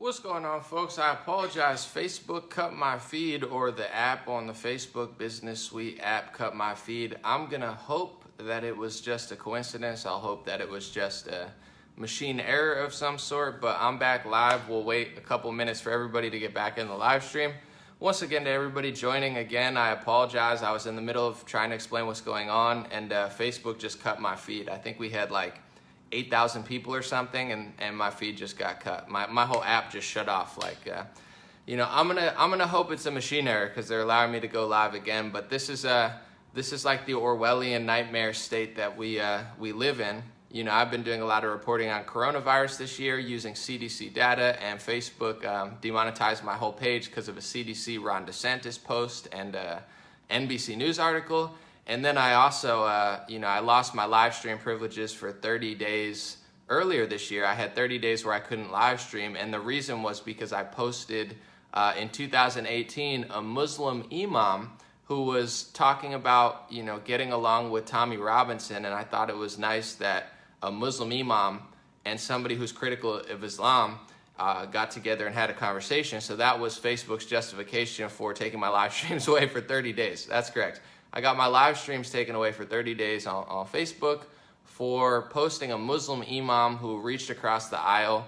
What's going on, folks? I apologize. Facebook cut my feed, or the app on the Facebook Business Suite app cut my feed. I'm going to hope that it was just a coincidence. I'll hope that it was just a machine error of some sort, but I'm back live. We'll wait a couple minutes for everybody to get back in the live stream. Once again, to everybody joining again, I apologize. I was in the middle of trying to explain what's going on, and Facebook just cut my feed. I think we had like 8,000 people or something, and my feed just got cut. My whole app just shut off. I'm gonna hope it's a machine error because they're allowing me to go live again. But this is like the Orwellian nightmare state that we live in. You know, I've been doing a lot of reporting on coronavirus this year using CDC data, and Facebook demonetized my whole page because of a CDC Ron DeSantis post and NBC News article. And then I also, I lost my live stream privileges for 30 days earlier this year. I had 30 days where I couldn't live stream, and the reason was because I posted in 2018 a Muslim imam who was talking about, getting along with Tommy Robinson, and I thought it was nice that a Muslim imam and somebody who's critical of Islam got together and had a conversation. So that was Facebook's justification for taking my live streams away for 30 days. That's correct. I got my live streams taken away for 30 days on Facebook for posting a Muslim imam who reached across the aisle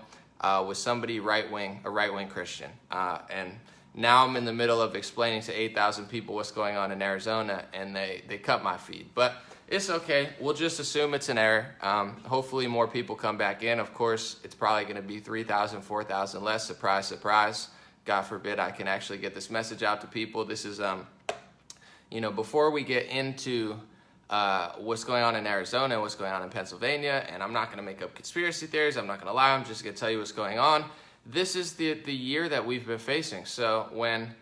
with somebody a right-wing Christian. And now I'm in the middle of explaining to 8,000 people what's going on in Arizona, and they cut my feed. But it's okay. We'll just assume it's an error. Hopefully more people come back in. Of course, it's probably going to be 3,000, 4,000 less. Surprise, surprise. God forbid I can actually get this message out to people. This is... before we get into what's going on in Arizona, what's going on in Pennsylvania, and I'm not going to make up conspiracy theories, I'm not going to lie, I'm just going to tell you what's going on. This is the year that we've been facing. So when,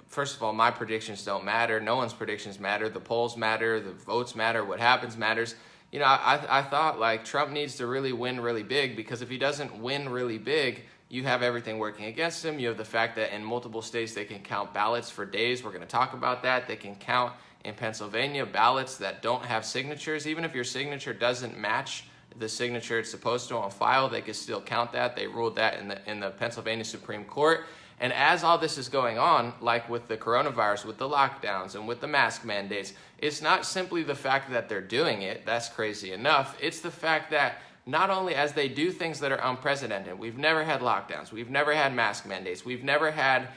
first of all, my predictions don't matter, no one's predictions matter, the polls matter, the votes matter, what happens matters. I thought like Trump needs to really win really big, because if he doesn't win really big, you have everything working against him. You have the fact that in multiple states they can count ballots for days. We're going to talk about that. They can count in Pennsylvania ballots that don't have signatures. Even if your signature doesn't match the signature it's supposed to on file, they can still count that. They ruled that in the Pennsylvania Supreme Court. And as all this is going on, like with the coronavirus, with the lockdowns, and with the mask mandates, it's not simply the fact that they're doing it. That's crazy enough. It's the fact that not only as they do things that are unprecedented, we've never had lockdowns, we've never had mask mandates, we've never had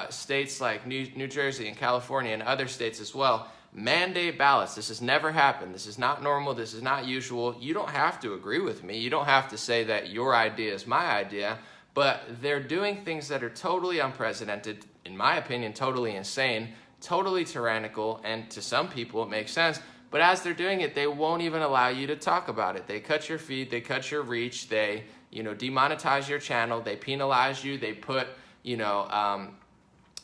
states like New Jersey and California and other states as well mandate ballots. This has never happened. This is not normal. This is not usual. You don't have to agree with me. You don't have to say that your idea is my idea, but they're doing things that are totally unprecedented, in my opinion, totally insane, totally tyrannical, and to some people it makes sense. But as they're doing it, they won't even allow you to talk about it. They cut your feed, they cut your reach, they, demonetize your channel, they penalize you, they put,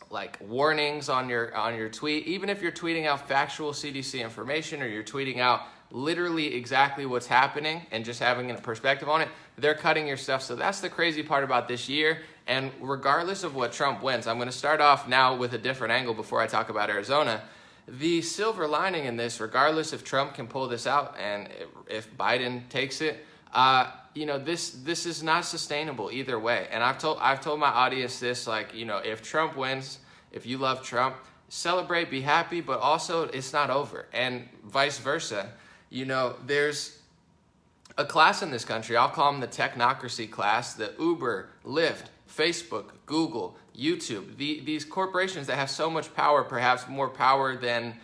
like warnings on your tweet. Even if you're tweeting out factual CDC information, or you're tweeting out literally exactly what's happening and just having a perspective on it, they're cutting your stuff. So that's the crazy part about this year. And regardless of what Trump wins, I'm going to start off now with a different angle before I talk about Arizona. The silver lining in this, regardless if Trump can pull this out and if Biden takes it, this is not sustainable either way. And I've told my audience this, if Trump wins, if you love Trump, celebrate, be happy, but also it's not over, and vice versa. There's a class in this country, I'll call them the technocracy class, the Uber, Lyft, Facebook, Google, YouTube, these corporations that have so much power, perhaps more power than,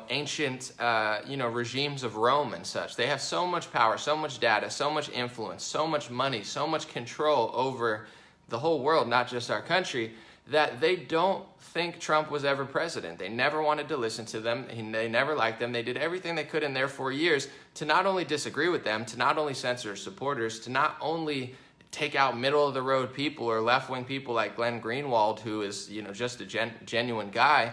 ancient, regimes of Rome and such. They have so much power, so much data, so much influence, so much money, so much control over the whole world, not just our country, that they don't think Trump was ever president. They never wanted to listen to them. They never liked them. They did everything they could in their 4 years to not only disagree with them, to not only censor supporters, to not only take out middle-of-the-road people or left-wing people like Glenn Greenwald, who is, just a genuine guy.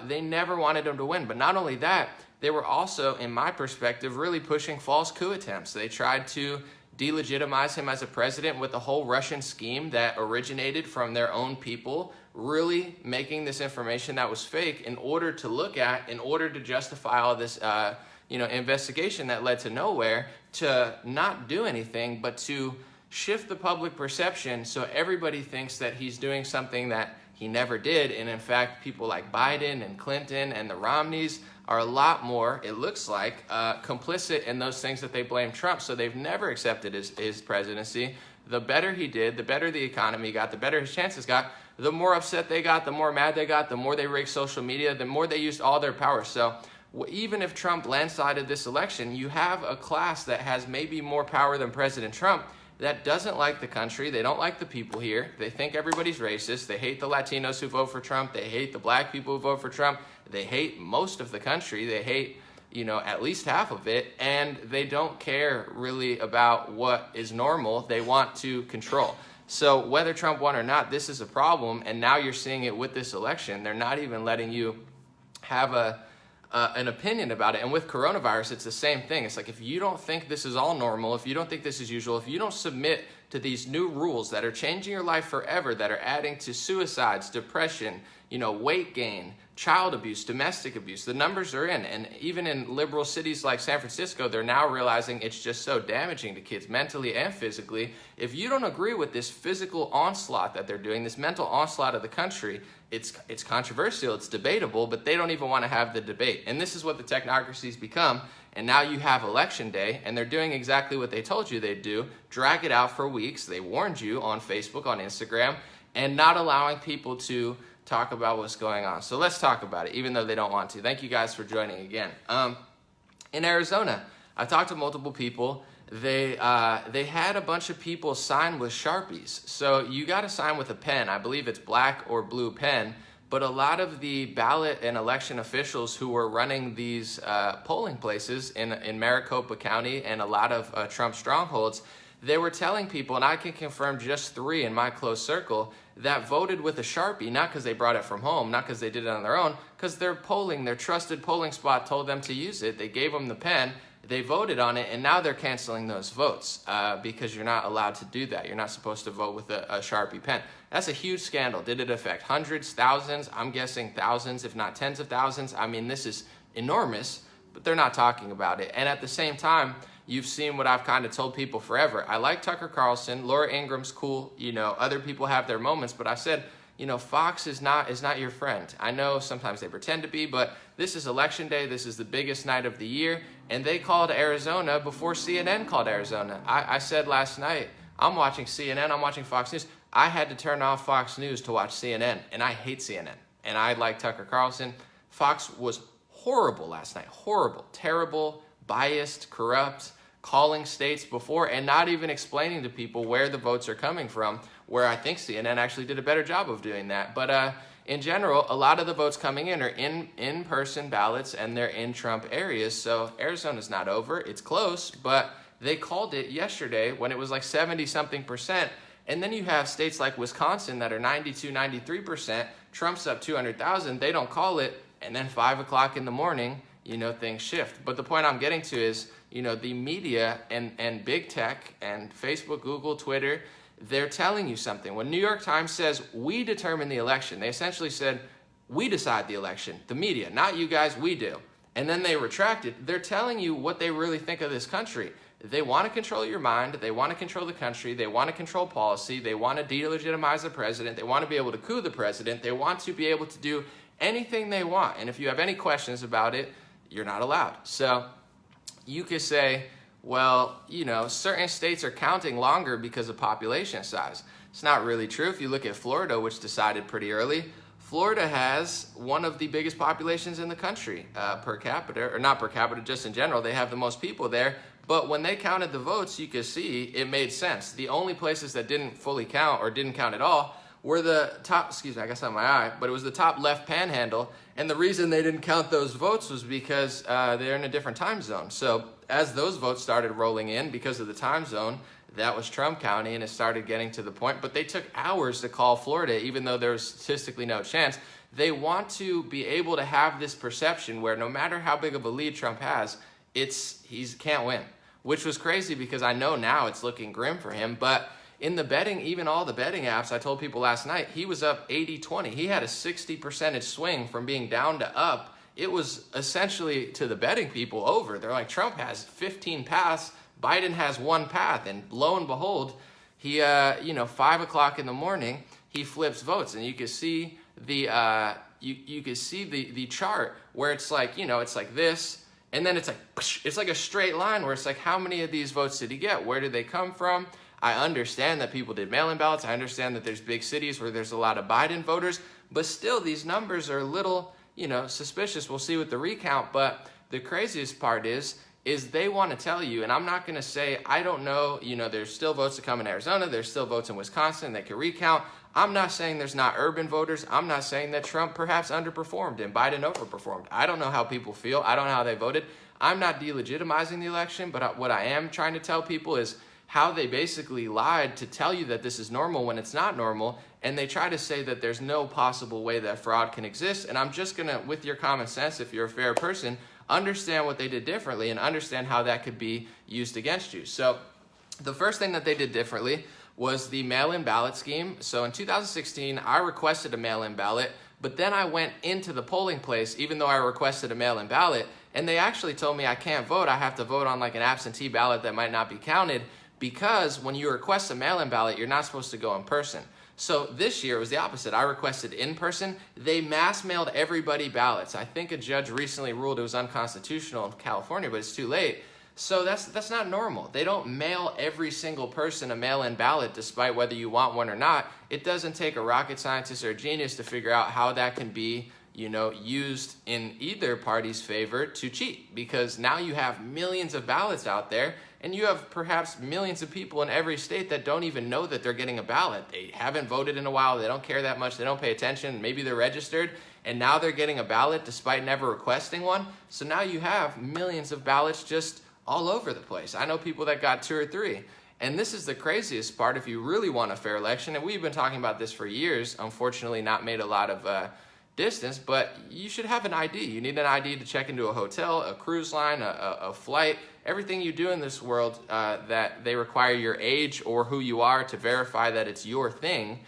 They never wanted him to win. But not only that, they were also, in my perspective, really pushing false coup attempts. They tried to delegitimize him as a president with the whole Russian scheme that originated from their own people, really making this information that was fake in order to justify all this investigation that led to nowhere, to not do anything, but to shift the public perception so everybody thinks that he's doing something that he never did. And in fact, people like Biden and Clinton and the Romneys are a lot more, it looks like, complicit in those things that they blame Trump. So they've never accepted his presidency. The better he did, the better the economy got, the better his chances got, the more upset they got, the more mad they got, the more they rigged social media, the more they used all their power. So even if Trump landslided this election, you have a class that has maybe more power than President Trump that doesn't like the country. They don't like the people here. They think everybody's racist. They hate the Latinos who vote for Trump. They hate the black people who vote for Trump. They hate most of the country. They hate, at least half of it. And they don't care really about what is normal. They want to control. So whether Trump won or not, this is a problem. And now you're seeing it with this election. They're not even letting you have an opinion about it. And with coronavirus, it's the same thing. It's like, if you don't think this is all normal, if you don't think this is usual, if you don't submit to these new rules that are changing your life forever, that are adding to suicides, depression, weight gain, child abuse, domestic abuse, the numbers are in. And even in liberal cities like San Francisco, they're now realizing it's just so damaging to kids mentally and physically. If you don't agree with this physical onslaught that they're doing, this mental onslaught of the country, it's controversial, it's debatable, but they don't even want to have the debate. And this is what the technocracy's become. And now you have election day, and they're doing exactly what they told you they'd do, drag it out for weeks. They warned you on Facebook, on Instagram, and not allowing people to talk about what's going on. So let's talk about it, even though they don't want to. Thank you guys for joining again. In Arizona, I talked to multiple people. They had a bunch of people sign with Sharpies. So you got to sign with a pen. I believe it's black or blue pen. But a lot of the ballot and election officials who were running these polling places in Maricopa County and a lot of Trump strongholds, they were telling people, and I can confirm just 3 in my close circle, that voted with a Sharpie, not because they brought it from home, not because they did it on their own, because their trusted polling spot told them to use it. They gave them the pen, they voted on it, and now they're canceling those votes because you're not allowed to do that. You're not supposed to vote with a Sharpie pen. That's a huge scandal. Did it affect hundreds, thousands? I'm guessing thousands, if not tens of thousands. I mean, this is enormous, but they're not talking about it. And at the same time, you've seen what I've kind of told people forever. I like Tucker Carlson. Laura Ingram's cool. Other people have their moments, but I said, Fox is not your friend. I know sometimes they pretend to be, but this is election day. This is the biggest night of the year, and they called Arizona before CNN called Arizona. I said last night, I'm watching CNN, I'm watching Fox News. I had to turn off Fox News to watch CNN, and I hate CNN, and I like Tucker Carlson. Fox was horrible last night. Horrible, terrible, biased, corrupt, calling states before and not even explaining to people where the votes are coming from, where I think CNN actually did a better job of doing that. But in general, a lot of the votes coming in are in-person ballots, and they're in Trump areas. So Arizona's not over. It's close, but they called it yesterday when it was like 70-something%. And then you have states like Wisconsin that are 92, 93%. Trump's up 200,000. They don't call it. And then 5 o'clock in the morning, things shift. But the point I'm getting to is, the media and big tech and Facebook, Google, Twitter, they're telling you something. When New York Times says, we determine the election, they essentially said, we decide the election. The media, not you guys, we do. And then they retracted. They're telling you what they really think of this country. They want to control your mind. They want to control the country. They want to control policy. They want to delegitimize the president. They want to be able to coup the president. They want to be able to do anything they want. And if you have any questions about it, you're not allowed. So you could say, well, certain states are counting longer because of population size. It's not really true. If you look at Florida, which decided pretty early, Florida has one of the biggest populations in the country per capita, or not per capita, just in general. They have the most people there. But when they counted the votes, you could see it made sense. The only places that didn't fully count or didn't count at all were the top, I got something in my eye, but it was the top left panhandle. And the reason they didn't count those votes was because they're in a different time zone. So as those votes started rolling in because of the time zone, that was Trump County, and it started getting to the point. But they took hours to call Florida, even though there was statistically no chance. They want to be able to have this perception where no matter how big of a lead Trump has, he can't win, which was crazy because I know now it's looking grim for him. But in the betting, even all the betting apps, I told people last night, he was up 80-20. He had a 60% swing from being down to up. It was essentially, to the betting people, over. They're like, Trump has 15 paths, Biden has 1 path. And lo and behold, he, 5 o'clock in the morning, he flips votes, and you can see you can see the chart where it's like, it's like this, and then it's like a straight line where it's like, how many of these votes did he get? Where did they come from? I understand that people did mail-in ballots. I understand that there's big cities where there's a lot of Biden voters, but still these numbers are a little, suspicious. We'll see with the recount, but the craziest part is they want to tell you, and I'm not going to say, I don't know, there's still votes to come in Arizona, there's still votes in Wisconsin that can recount. I'm not saying there's not urban voters. I'm not saying that Trump perhaps underperformed and Biden overperformed. I don't know how people feel. I don't know how they voted. I'm not delegitimizing the election, but what I am trying to tell people is how they basically lied to tell you that this is normal when it's not normal, and they try to say that there's no possible way that fraud can exist. And I'm just going to, with your common sense, if you're a fair person, understand what they did differently and understand how that could be used against you. So the first thing that they did differently was the mail-in ballot scheme. So in 2016, I requested a mail-in ballot, but then I went into the polling place, even though I requested a mail-in ballot, and they actually told me I can't vote. I have to vote on like an absentee ballot that might not be counted, because when you request a mail-in ballot, you're not supposed to go in person. So this year it was the opposite. I requested in person. They mass mailed everybody ballots. I think a judge recently ruled it was unconstitutional in California, but it's too late. So that's not normal. They don't mail every single person a mail-in ballot despite whether you want one or not. It doesn't take a rocket scientist or a genius to figure out how that can be, used in either party's favor to cheat, because now you have millions of ballots out there, and you have perhaps millions of people in every state that don't even know that they're getting a ballot. They haven't voted in a while. They don't care that much. They don't pay attention. Maybe they're registered, and now they're getting a ballot despite never requesting one. So now you have millions of ballots just all over the place. I know people that got 2 or 3. And this is the craziest part if you really want a fair election. And we've been talking about this for years, unfortunately not made a lot of distance, but you should have an ID. You need an ID to check into a hotel, a cruise line, a flight, everything you do in this world that they require your age or who you are to verify that it's your thing,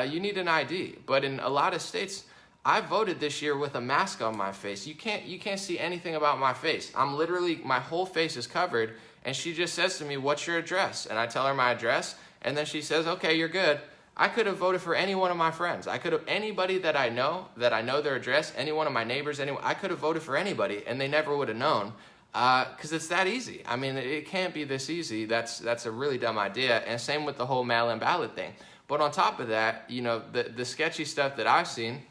you need an ID. But in a lot of states, I voted this year with a mask on my face. You can't see anything about my face. I'm literally, my whole face is covered, and she just says to me, "What's your address?" And I tell her my address, and then she says, "Okay, you're good." I could have voted for any one of my friends. I could have, anybody that I know their address, any one of my neighbors, I could have voted for anybody, and they never would have known, because it's that easy. I mean, it can't be this easy. That's a really dumb idea, and same with the whole mail-in ballot thing. But on top of that, the sketchy stuff that I've seen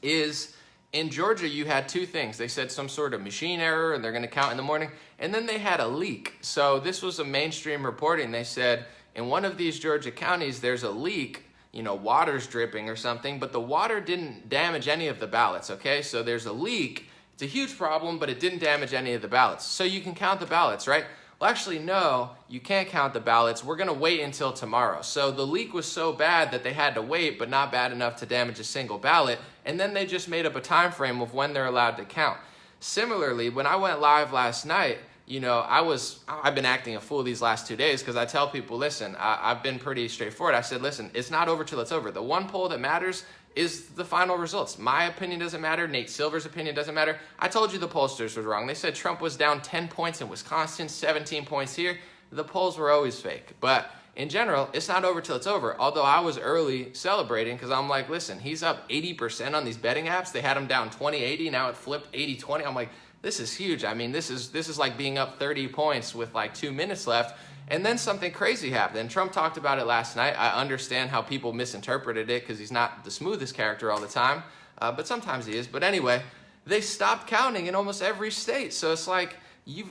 is, in Georgia, you had 2 things. They said some sort of machine error, and they're going to count in the morning, and then they had a leak. So this was a mainstream reporting. They said, in one of these Georgia counties, there's a leak, water's dripping or something, but the water didn't damage any of the ballots, okay? So there's a leak. It's a huge problem, but it didn't damage any of the ballots. So you can count the ballots, right? Well, actually, no, you can't count the ballots. We're going to wait until tomorrow. So the leak was so bad that they had to wait, but not bad enough to damage a single ballot. And then they just made up a time frame of when they're allowed to count. Similarly, when I went live last night, I've been acting a fool these last 2 days, because I tell people, listen, I've been pretty straightforward. I said, listen, it's not over till it's over. The one poll that matters is the final results. My opinion doesn't matter. Nate Silver's opinion doesn't matter. I told you the pollsters were wrong. They said Trump was down 10 points in Wisconsin, 17 points here. The polls were always fake. But in general, it's not over till it's over. Although I was early celebrating, because I'm like, listen, he's up 80% on these betting apps. They had him down 20-80. Now it flipped 80-20. I'm like, this is huge. I mean, this is like being up 30 points with like 2 minutes left. And then something crazy happened. And Trump talked about it last night. I understand how people misinterpreted it, because he's not the smoothest character all the time. But sometimes he is. But anyway, they stopped counting in almost every state. So it's like,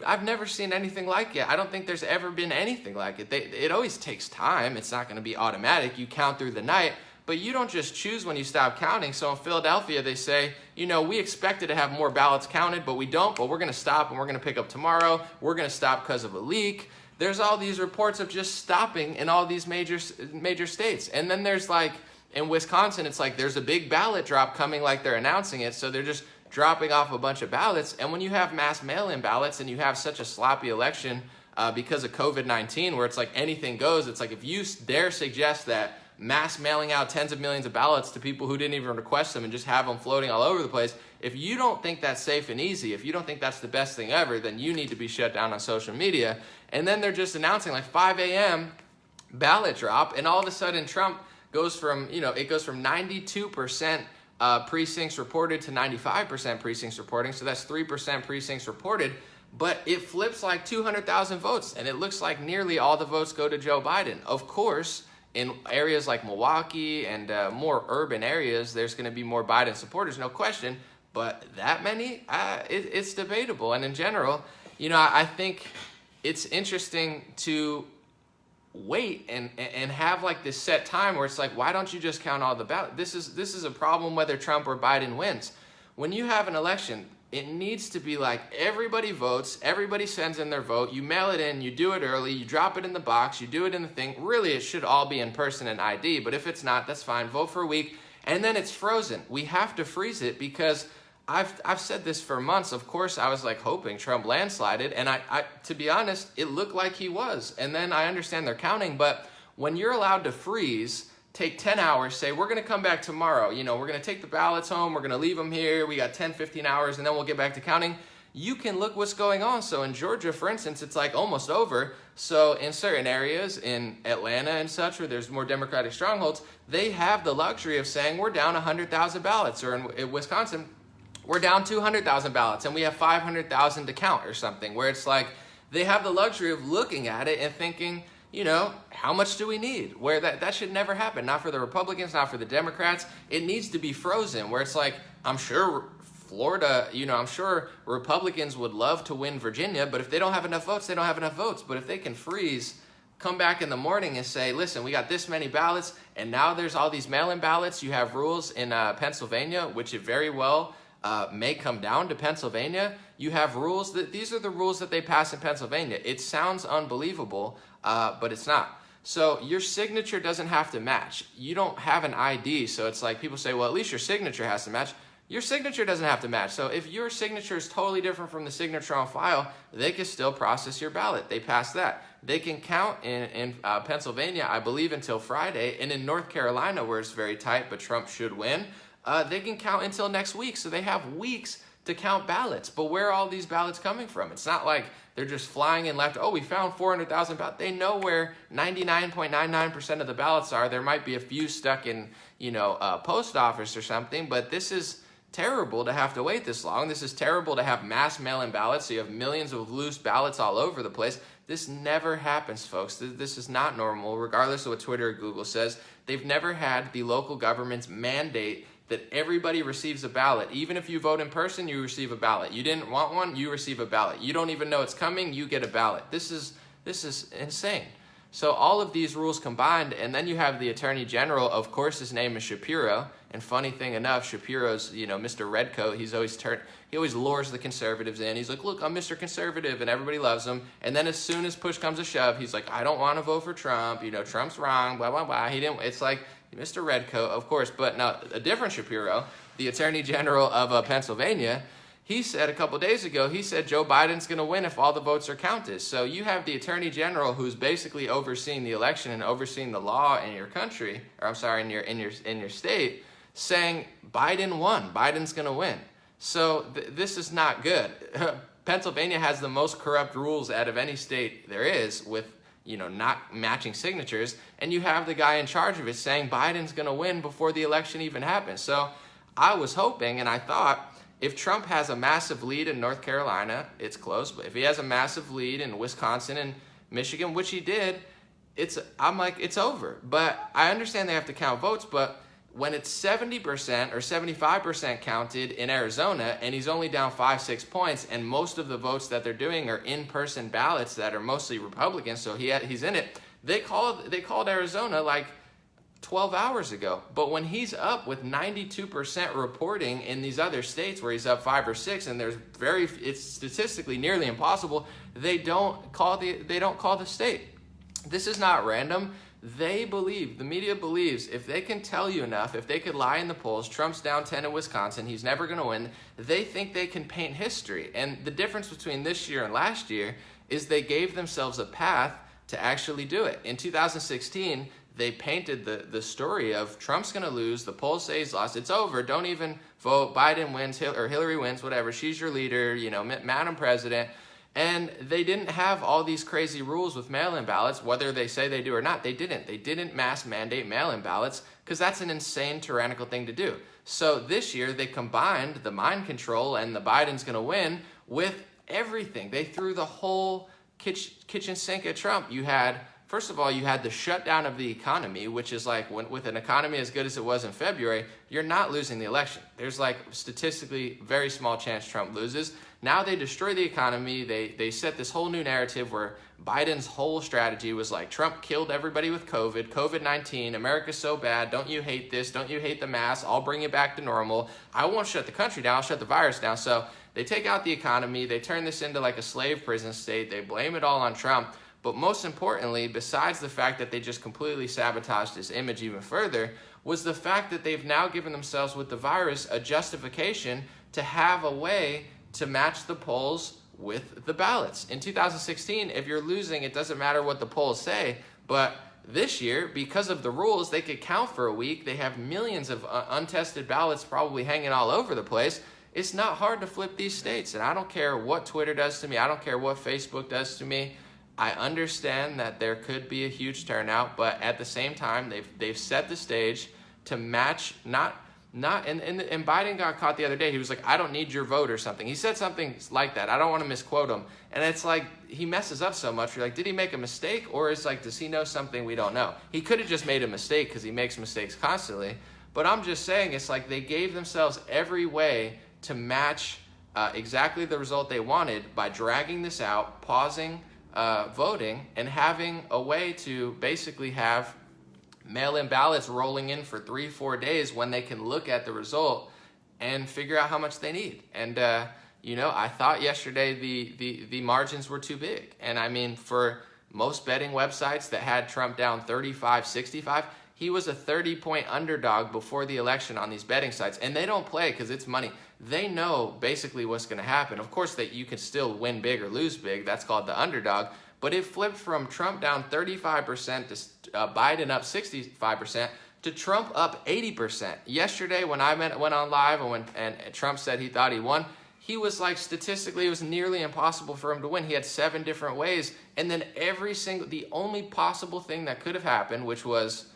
I've never seen anything like it. I don't think there's ever been anything like it. It always takes time. It's not going to be automatic. You count through the night. But you don't just choose when you stop counting. So in Philadelphia, they say, we expected to have more ballots counted, but we don't. But we're going to stop, and we're going to pick up tomorrow. We're going to stop because of a leak. There's all these reports of just stopping in all these major states. And then there's like, in Wisconsin, it's like there's a big ballot drop coming, like they're announcing it. So they're just dropping off a bunch of ballots. And when you have mass mail-in ballots and you have such a sloppy election because of COVID-19, where it's like anything goes, it's like if you dare suggest that mass mailing out tens of millions of ballots to people who didn't even request them and just have them floating all over the place, if you don't think that's safe and easy, if you don't think that's the best thing ever, then you need to be shut down on social media. And then they're just announcing like 5 a.m., ballot drop, and all of a sudden Trump goes from, it goes from 92% precincts reported to 95% precincts reporting. So that's 3% precincts reported, but it flips like 200,000 votes, and it looks like nearly all the votes go to Joe Biden. Of course, in areas like Milwaukee and more urban areas, there's going to be more Biden supporters, no question. But that many, it's debatable. And in general, I think it's interesting to wait and have like this set time where it's like, why don't you just count all the ballots? This is a problem whether Trump or Biden wins. When you have an election, it needs to be like everybody votes, everybody sends in their vote, you mail it in, you do it early, you drop it in the box, you do it in the thing. Really, it should all be in person and ID, but if it's not, that's fine. Vote for a week, and then it's frozen. We have to freeze it because I've said this for months. Of course, I was like hoping Trump landslided, and I to be honest, it looked like he was. And then I understand they're counting, but when you're allowed to freeze, take 10 hours, say, we're going to come back tomorrow. We're going to take the ballots home. We're going to leave them here. We got 10, 15 hours, and then we'll get back to counting. You can look what's going on. So in Georgia, for instance, it's like almost over. So in certain areas, in Atlanta and such, where there's more Democratic strongholds, they have the luxury of saying, we're down 100,000 ballots. Or in Wisconsin, we're down 200,000 ballots, and we have 500,000 to count or something, where it's like they have the luxury of looking at it and thinking, how much do we need? Where that should never happen. Not for the Republicans, not for the Democrats. It needs to be frozen, where it's like, I'm sure Florida, I'm sure Republicans would love to win Virginia, but if they don't have enough votes, they don't have enough votes. But if they can freeze, come back in the morning and say, listen, we got this many ballots, and now there's all these mail-in ballots. You have rules in Pennsylvania, which it very well may come down to Pennsylvania. You have rules these are the rules that they pass in Pennsylvania. It sounds unbelievable, but it's not. So your signature doesn't have to match. You don't have an ID, so it's like people say, well, at least your signature has to match. Your signature doesn't have to match. So if your signature is totally different from the signature on file, they can still process your ballot. They pass that. They can count in Pennsylvania, I believe, until Friday, and in North Carolina, where it's very tight, but Trump should win, they can count until next week. So they have weeks to count ballots. But where are all these ballots coming from? It's not like they're just flying in left. Oh, we found 400,000 ballots. They know where 99.99% of the ballots are. There might be a few stuck in, post office or something, but this is terrible to have to wait this long. This is terrible to have mass mail-in ballots, so you have millions of loose ballots all over the place. This never happens, folks. This is not normal, regardless of what Twitter or Google says. They've never had the local governments mandate that everybody receives a ballot. Even if you vote in person, you receive a ballot. You didn't want one, you receive a ballot. You don't even know it's coming, you get a ballot. This is insane. So all of these rules combined, and then you have the Attorney General, of course his name is Shapiro, and funny thing enough, Shapiro's, Mr. Redcoat, he always lures the conservatives in. He's like, look, I'm Mr. Conservative, and everybody loves him. And then as soon as push comes to shove, he's like, I don't want to vote for Trump, Trump's wrong, blah, blah, blah. It's like, Mr. Redcoat, of course, but now a different Shapiro, the Attorney General of Pennsylvania, he said a couple days ago, he said Joe Biden's going to win if all the votes are counted. So you have the Attorney General who's basically overseeing the election and overseeing the law in your country, or I'm sorry, in your state, saying Biden won, Biden's going to win. So this is not good. Pennsylvania has the most corrupt rules out of any state there is, with not matching signatures, and you have the guy in charge of it saying Biden's going to win before the election even happens. So I was hoping, and I thought, if Trump has a massive lead in North Carolina, it's close, but if he has a massive lead in Wisconsin and Michigan, which he did, I'm like, it's over. But I understand they have to count votes, but when it's 70% or 75% counted in Arizona, and he's only down 5-6 points, and most of the votes that they're doing are in-person ballots that are mostly Republicans, so he's in it. They called Arizona like 12 hours ago, but when he's up with 92% reporting in these other states where he's up 5 or 6, and it's statistically nearly impossible, they don't call the state. This is not random. The media believes, if they can tell you enough, if they could lie in the polls, Trump's down 10 in Wisconsin, he's never going to win, they think they can paint history. And the difference between this year and last year is they gave themselves a path to actually do it. In 2016, they painted the story of Trump's going to lose, the polls say he's lost, it's over, don't even vote, Biden wins, or Hillary wins, whatever, she's your leader, Madam President. And they didn't have all these crazy rules with mail-in ballots, whether they say they do or not. They didn't. They didn't mass mandate mail-in ballots because that's an insane, tyrannical thing to do. So this year they combined the mind control and the Biden's going to win with everything. They threw the whole kitchen sink at Trump. You had, first of all, you had the shutdown of the economy, which is like with an economy as good as it was in February, you're not losing the election. There's like statistically very small chance Trump loses. Now they destroy the economy. They set this whole new narrative where Biden's whole strategy was like, Trump killed everybody with COVID-19, America's so bad, don't you hate this, don't you hate the mask, I'll bring it back to normal, I won't shut the country down, I'll shut the virus down. So they take out the economy, they turn this into like a slave prison state, they blame it all on Trump. But most importantly, besides the fact that they just completely sabotaged his image even further, was the fact that they've now given themselves with the virus a justification to have a way to match the polls with the ballots. In 2016, if you're losing, it doesn't matter what the polls say, but this year, because of the rules, they could count for a week. They have millions of untested ballots probably hanging all over the place. It's not hard to flip these states, and I don't care what Twitter does to me. I don't care what Facebook does to me. I understand that there could be a huge turnout, but at the same time, they've set the stage to match and Biden got caught the other day. He was like, I don't need your vote or something. He said something like that. I don't want to misquote him. And it's like, he messes up so much. You're like, did he make a mistake? Or is like, does he know something we don't know? He could have just made a mistake because he makes mistakes constantly. But I'm just saying, it's like they gave themselves every way to match exactly the result they wanted by dragging this out, pausing voting, and having a way to basically have mail-in ballots rolling in for 3-4 days when they can look at the result and figure out how much they need. And I thought yesterday the margins were too big. And I mean, for most betting websites that had Trump down 35-65, he was a 30-point underdog before the election on these betting sites. And they don't play because it's money. They know basically what's going to happen. Of course, that you can still win big or lose big. That's called the underdog. But it flipped from Trump down 35% to Biden up 65% to Trump up 80%. Yesterday, when I went on live and Trump said he thought he won, he was like, statistically, it was nearly impossible for him to win. He had 7 different ways. And then the only possible thing that could have happened, which was,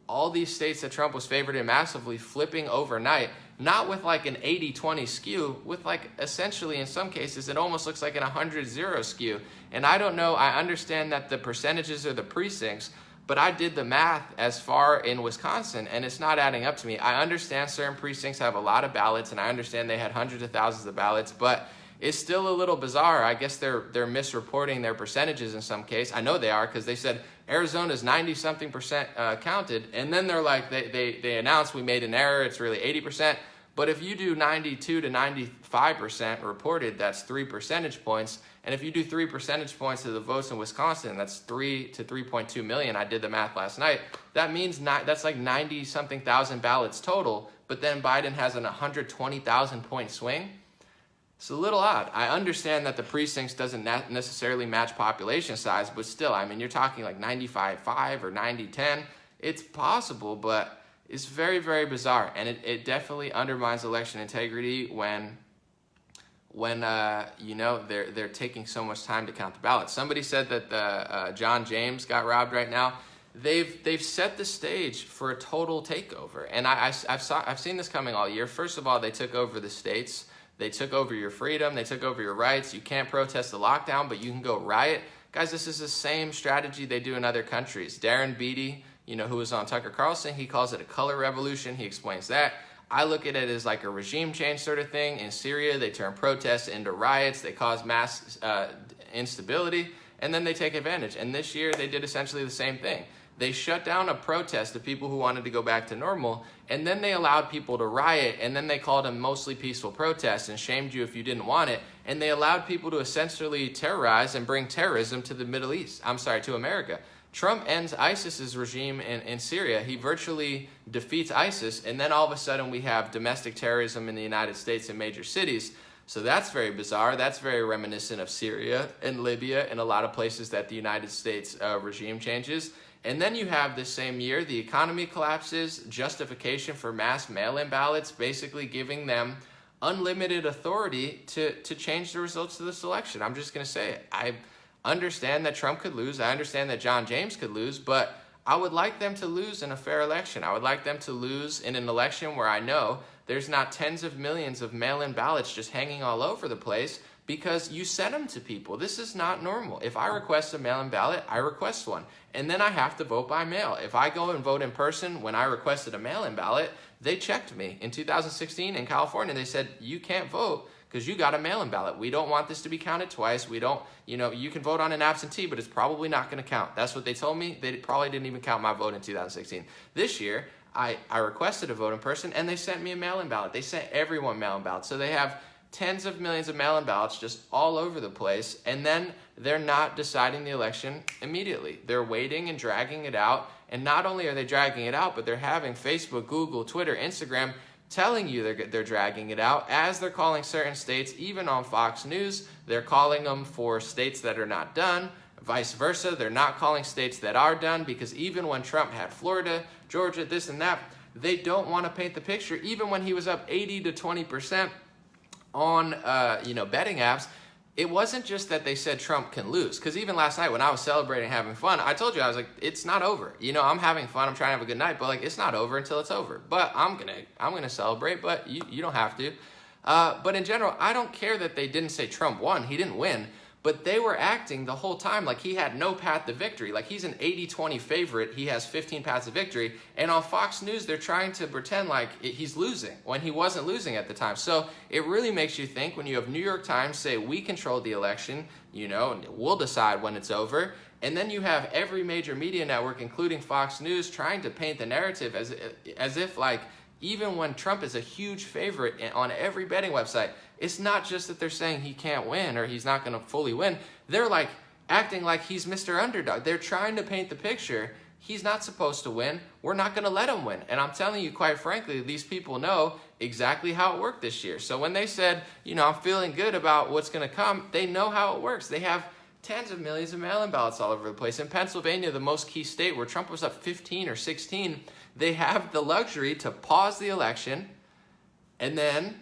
all these states that Trump was favored in massively flipping overnight, not with like an 80-20 skew, with like essentially in some cases it almost looks like an 100-0 skew. And I don't know, I understand that the percentages are the precincts, but I did the math as far in Wisconsin and it's not adding up to me. I understand certain precincts have a lot of ballots and I understand they had hundreds of thousands of ballots, but it's still a little bizarre. I guess they're misreporting their percentages in some case. I know they are because they said Arizona's 90-something% counted, and then they're like, they announced we made an error, it's really 80%. But if you do 92 to 95% reported, that's 3 percentage points. And if you do 3 percentage points of the votes in Wisconsin, that's 3 to 3.2 million. I did the math last night. That means that's like 90-something thousand ballots total, but then Biden has an 120,000 point swing. It's a little odd. I understand that the precincts doesn't necessarily match population size, but still, I mean, you're talking like 95-5 or 90-10. It's possible, but it's very, very bizarre. And it definitely undermines election integrity when they're taking so much time to count the ballots. Somebody said that John James got robbed right now. They've set the stage for a total takeover. And I've seen this coming all year. First of all, they took over the states. They took over your freedom. They took over your rights. You can't protest the lockdown, but you can go riot. Guys, this is the same strategy they do in other countries. Darren Beatty, who was on Tucker Carlson, he calls it a color revolution. He explains that. I look at it as like a regime change sort of thing. In Syria, they turn protests into riots. They cause mass instability, and then they take advantage. And this year, they did essentially the same thing. They shut down a protest of people who wanted to go back to normal, and then they allowed people to riot, and then they called them mostly peaceful protests and shamed you if you didn't want it, and they allowed people to essentially terrorize and bring terrorism to the Middle East. To America. Trump ends ISIS's regime in Syria. He virtually defeats ISIS, and then all of a sudden we have domestic terrorism in the United States in major cities. So that's very bizarre. That's very reminiscent of Syria and Libya and a lot of places that the United States regime changes. And then you have this same year, the economy collapses, justification for mass mail-in ballots, basically giving them unlimited authority to change the results of this election. I'm just going to say it. I understand that Trump could lose. I understand that John James could lose, but I would like them to lose in a fair election. I would like them to lose in an election where I know there's not tens of millions of mail-in ballots just hanging all over the place because you send them to people. This is not normal. If I request a mail-in ballot, I request one, and then I have to vote by mail. If I go and vote in person when I requested a mail-in ballot, they checked me. In 2016 in California, they said, you can't vote because you got a mail-in ballot. We don't want this to be counted twice. We don't, you can vote on an absentee, but it's probably not going to count. That's what they told me. They probably didn't even count my vote in 2016. This year, I requested a vote in person, and they sent me a mail-in ballot. They sent everyone mail-in ballots. So they have tens of millions of mail-in ballots just all over the place, and then they're not deciding the election immediately. They're waiting and dragging it out, and not only are they dragging it out, but they're having Facebook, Google, Twitter, Instagram telling you they're dragging it out as they're calling certain states, even on Fox News, they're calling them for states that are not done. Vice versa, they're not calling states that are done, because even when Trump had Florida, Georgia, this and that, they don't want to paint the picture. Even when he was up 80 to 20% on betting apps, it wasn't just that they said Trump can lose. Because even last night when I was celebrating, having fun, I told you, I was like, it's not over. I'm having fun, I'm trying to have a good night, but it's not over until it's over. But I'm gonna celebrate, but you don't have to. But in general, I don't care that they didn't say Trump won. He didn't win. But they were acting the whole time like he had no path to victory. Like he's an 80-20 favorite. He has 15 paths to victory. And on Fox News, they're trying to pretend like he's losing when he wasn't losing at the time. So it really makes you think when you have New York Times say, we control the election, and we'll decide when it's over. And then you have every major media network, including Fox News, trying to paint the narrative as if even when Trump is a huge favorite on every betting website, it's not just that they're saying he can't win or he's not going to fully win. They're acting like he's Mr. Underdog. They're trying to paint the picture. He's not supposed to win. We're not going to let him win. And I'm telling you, quite frankly, these people know exactly how it worked this year. So when they said, I'm feeling good about what's going to come, they know how it works. They have tens of millions of mail-in ballots all over the place. In Pennsylvania, the most key state where Trump was up 15 or 16, they have the luxury to pause the election and then,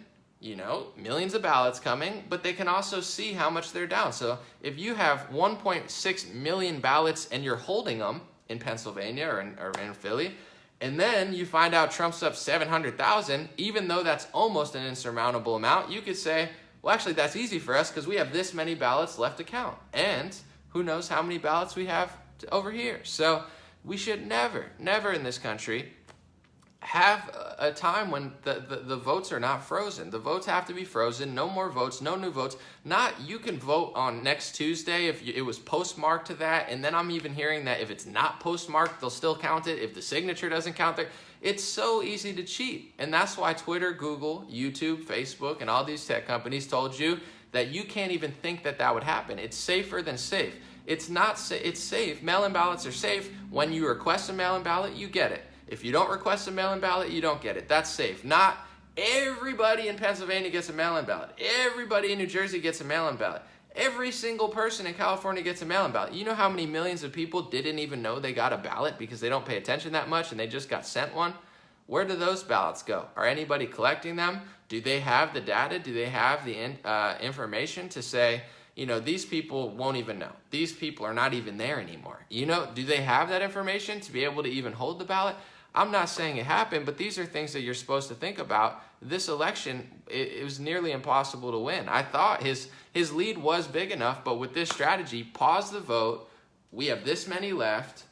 millions of ballots coming, but they can also see how much they're down. So if you have 1.6 million ballots and you're holding them in Pennsylvania or in Philly, and then you find out Trump's up 700,000, even though that's almost an insurmountable amount, you could say, well, actually, that's easy for us because we have this many ballots left to count. And who knows how many ballots we have over here. So we should never in this country have a time when the votes are not frozen. The votes have to be frozen. No more votes, no new votes. You can vote on next Tuesday if it was postmarked to that. And then I'm even hearing that if it's not postmarked, they'll still count it. If the signature doesn't count there, it's so easy to cheat. And that's why Twitter, Google, YouTube, Facebook, and all these tech companies told you that you can't even think that would happen. It's safer than safe. It's not it's safe. Mail-in ballots are safe. When you request a mail-in ballot, you get it. If you don't request a mail-in ballot, you don't get it. That's safe. Not everybody in Pennsylvania gets a mail-in ballot. Everybody in New Jersey gets a mail-in ballot. Every single person in California gets a mail-in ballot. You know how many millions of people didn't even know they got a ballot because they don't pay attention that much and they just got sent one? Where do those ballots go? Are anybody collecting them? Do they have the data? Do they have the information to say, these people won't even know. These people are not even there anymore. Do they have that information to be able to even hold the ballot? I'm not saying it happened, but these are things that you're supposed to think about. This election, it was nearly impossible to win. I thought his lead was big enough, but with this strategy, pause the vote. We have this many left.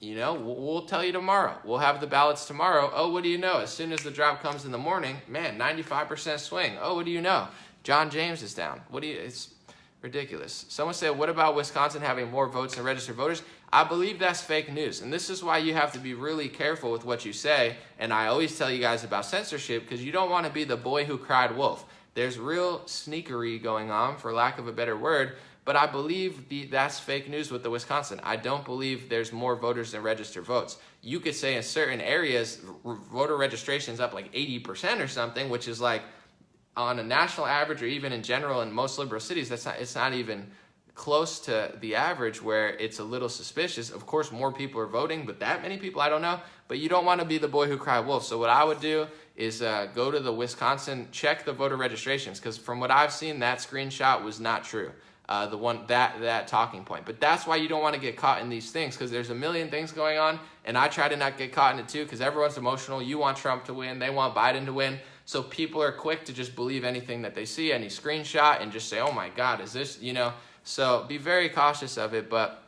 We'll tell you tomorrow. We'll have the ballots tomorrow. Oh, what do you know? As soon as the drop comes in the morning, 95% swing. Oh, what do you know? John James is down. It's ridiculous. Someone said, what about Wisconsin having more votes than registered voters? I believe that's fake news. And this is why you have to be really careful with what you say. And I always tell you guys about censorship because you don't want to be the boy who cried wolf. There's real sneakery going on, for lack of a better word. But I believe that's fake news with the Wisconsin. I don't believe there's more voters than registered votes. You could say in certain areas, voter registration is up 80% or something, which is on a national average or even in general in most liberal cities, it's not even close to the average where it's a little suspicious. Of course, more people are voting, but that many people, I don't know. But you don't want to be the boy who cried wolf. So what I would do is go to the Wisconsin, check the voter registrations, because from what I've seen, that screenshot was not true. The one that talking point. But that's why you don't want to get caught in these things, because there's a million things going on, and I try to not get caught in it too, because everyone's emotional. You want Trump to win, they want Biden to win. So people are quick to just believe anything that they see, any screenshot, and just say, oh my God, is this, you know? So be very cautious of it. But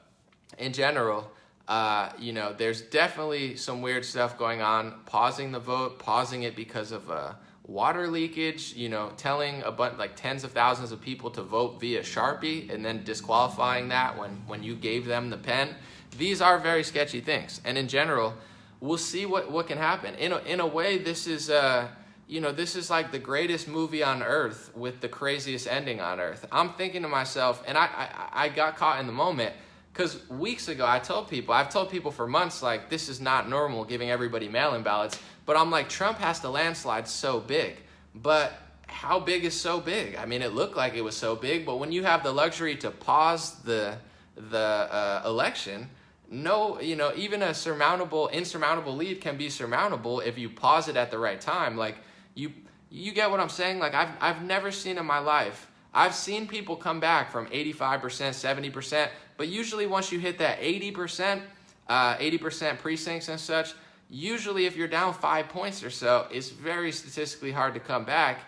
in general, you know, there's definitely some weird stuff going on. Pausing the vote, pausing it because of water leakage, you know, telling a bunch, like tens of thousands of people to vote via Sharpie and then disqualifying that when you gave them the pen. These are very sketchy things. And in general, we'll see what can happen. In a way, this is, you know, this is like the greatest movie on earth with the craziest ending on earth. I'm thinking to myself, and I got caught in the moment, because weeks ago I've told people for months, like, this is not normal, giving everybody mail-in ballots. But I'm like, Trump has to landslide so big. But how big is so big? I mean, it looked like it was so big, but when you have the luxury to pause the election, no, you know, even a insurmountable lead can be surmountable if you pause it at the right time. Like, you get what I'm saying? Like, I've never seen in my life. I've seen people come back from 85%, 70%, but usually once you hit that 80%, 80% precincts and such, usually if you're down 5 points or so, it's very statistically hard to come back,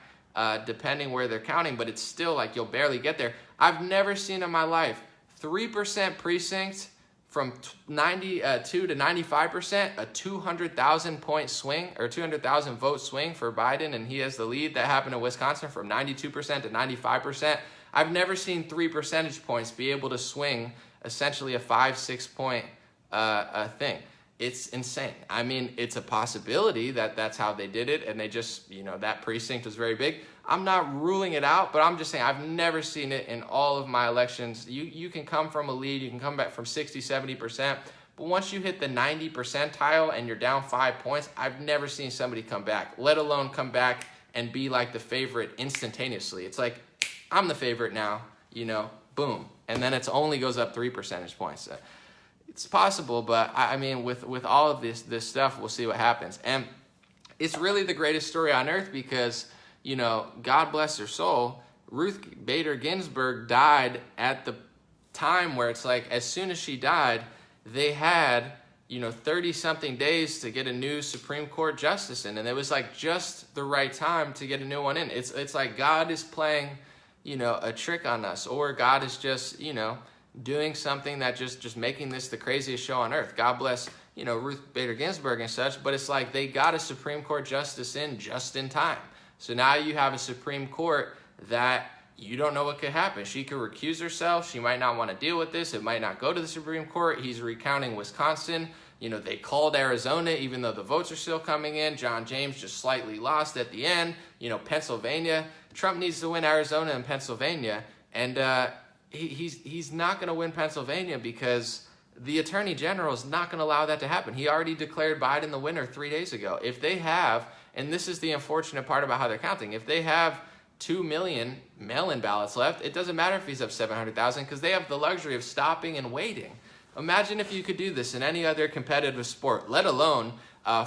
depending where they're counting, but it's still like you'll barely get there. I've never seen in my life 3% precincts from 92 to 95%, a 200,000 point swing or 200,000 vote swing for Biden, and he has the lead. That happened in Wisconsin from 92% to 95%. I've never seen 3 percentage points be able to swing essentially a 5-6 point thing. It's insane. I mean, it's a possibility that that's how they did it, and they just, you know, that precinct was very big. I'm not ruling it out, but I'm just saying I've never seen it in all of my elections. You can come from a lead, you can come back from 60, 70%, but once you hit the 90 percentile and you're down 5 points, I've never seen somebody come back, let alone come back and be like the favorite instantaneously. It's like, I'm the favorite now, you know, boom. And then it only goes up 3 percentage points. It's possible, but I mean, with all of this stuff, we'll see what happens. And it's really the greatest story on earth because, you know, God bless her soul, Ruth Bader Ginsburg died at the time where it's like, as soon as she died, they had, you know, 30-something days to get a new Supreme Court justice in. And it was like just the right time to get a new one in. It's like God is playing, you know, a trick on us, or God is just, you know, doing something that just making this the craziest show on earth. God bless, you know, Ruth Bader Ginsburg and such, but it's like they got a Supreme Court justice in just in time. So now you have a Supreme Court that you don't know what could happen. She could recuse herself. She might not want to deal with this. It might not go to the Supreme Court. He's recounting Wisconsin. You know, they called Arizona, even though the votes are still coming in. John James just slightly lost at the end. You know, Pennsylvania. Trump needs to win Arizona and Pennsylvania. And he's not going to win Pennsylvania because the Attorney General is not going to allow that to happen. He already declared Biden the winner 3 days ago. If they have, and this is the unfortunate part about how they're counting, if they have 2 million mail-in ballots left, it doesn't matter if he's up 700,000 because they have the luxury of stopping and waiting. Imagine if you could do this in any other competitive sport, let alone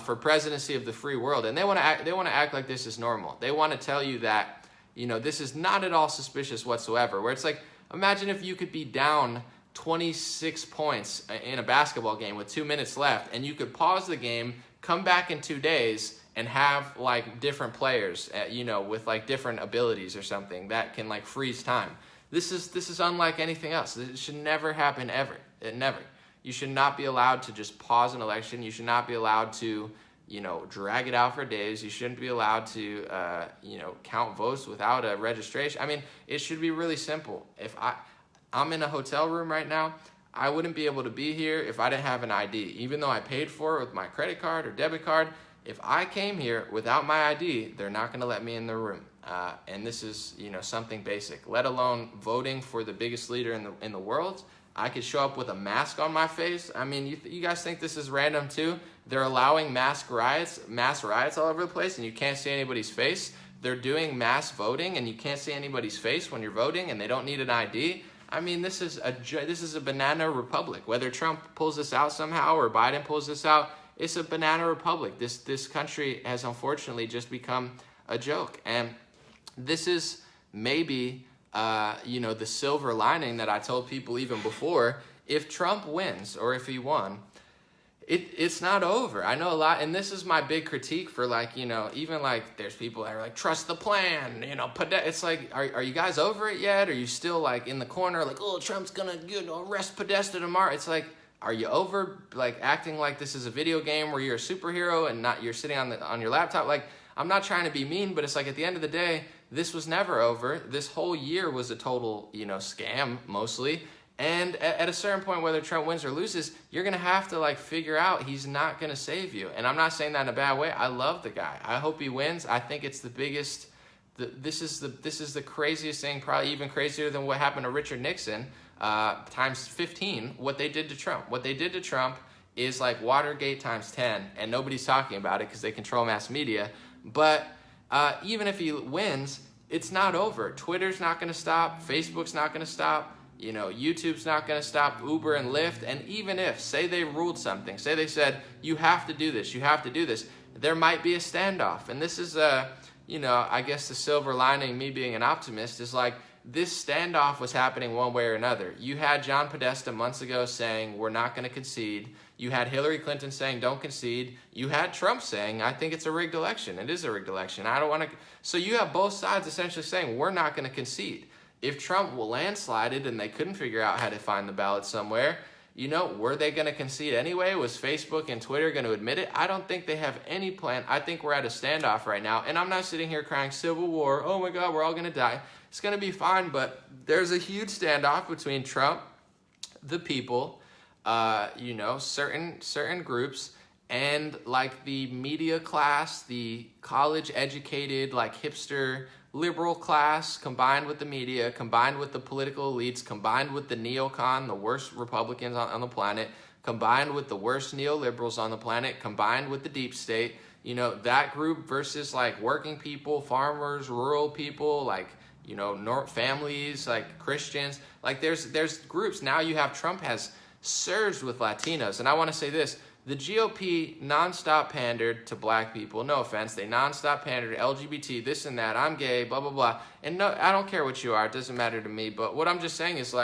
for presidency of the free world. And they want to act like this is normal. They want to tell you that, you know, this is not at all suspicious whatsoever. Where it's like, imagine if you could be down 26 points in a basketball game with 2 minutes left, and you could pause the game, come back in 2 days, and have like different players, you know, with like different abilities or something that can like freeze time. This is unlike anything else. It should never happen ever. Never. You should not be allowed to just pause an election. You should not be allowed to, you know, drag it out for days. You shouldn't be allowed to, you know, count votes without a registration. I mean, it should be really simple. If I'm in a hotel room right now, I wouldn't be able to be here if I didn't have an ID. Even though I paid for it with my credit card or debit card, if I came here without my ID, they're not going to let me in the room. And this is, you know, something basic, let alone voting for the biggest leader in the world. I could show up with a mask on my face. I mean, you guys think this is random too? They're allowing mass riots all over the place, and you can't see anybody's face. They're doing mass voting, and you can't see anybody's face when you're voting, and they don't need an ID. I mean, this is a banana republic. Whether Trump pulls this out somehow or Biden pulls this out, it's a banana republic. This country has unfortunately just become a joke. And this is maybe, the silver lining that I told people even before. If Trump wins, or if he won, it's not over. I know a lot, and this is my big critique for even there's people that are like, trust the plan, it's like, are you guys over it yet? Are you still like in the corner like, oh, Trump's gonna arrest Podesta tomorrow? It's like, are you over like acting like this is a video game where you're a superhero and not you're sitting on your laptop? Like, I'm not trying to be mean, but it's like at the end of the day, this was never over. This whole year was a total, scam mostly. And at a certain point, whether Trump wins or loses, you're going to have to figure out he's not going to save you. And I'm not saying that in a bad way. I love the guy. I hope he wins. I think it's the biggest, this is the craziest thing, probably even crazier than what happened to Richard Nixon, times 15, what they did to Trump. What they did to Trump is like Watergate times 10, and nobody's talking about it because they control mass media. But even if he wins, it's not over. Twitter's not going to stop. Facebook's not going to stop. YouTube's not going to stop. Uber and Lyft. And even if, say they ruled something, say they said, you have to do this, you have to do this, there might be a standoff. And this is, I guess the silver lining, me being an optimist, is like, this standoff was happening one way or another. You had John Podesta months ago saying, we're not going to concede. You had Hillary Clinton saying, don't concede. You had Trump saying, I think it's a rigged election. It is a rigged election. I don't want to. So you have both sides essentially saying, we're not going to concede. If Trump landslided and they couldn't figure out how to find the ballot somewhere, were they going to concede anyway? Was Facebook and Twitter going to admit it? I don't think they have any plan. I think we're at a standoff right now. And I'm not sitting here crying civil war. Oh my God, we're all going to die. It's going to be fine. But there's a huge standoff between Trump, the people, certain groups, and the media class, the college educated, hipster liberal class, combined with the media, combined with the political elites, combined with the neocon, the worst Republicans on the planet, combined with the worst neoliberals on the planet, combined with the deep state, that group versus working people, farmers, rural people, families, Christians, there's groups. Now you have Trump has surged with Latinos. And I want to say this, the GOP nonstop pandered to black people. No offense. They nonstop pandered to LGBT, this and that. I'm gay, blah, blah, blah. And no, I don't care what you are. It doesn't matter to me. But what I'm just saying is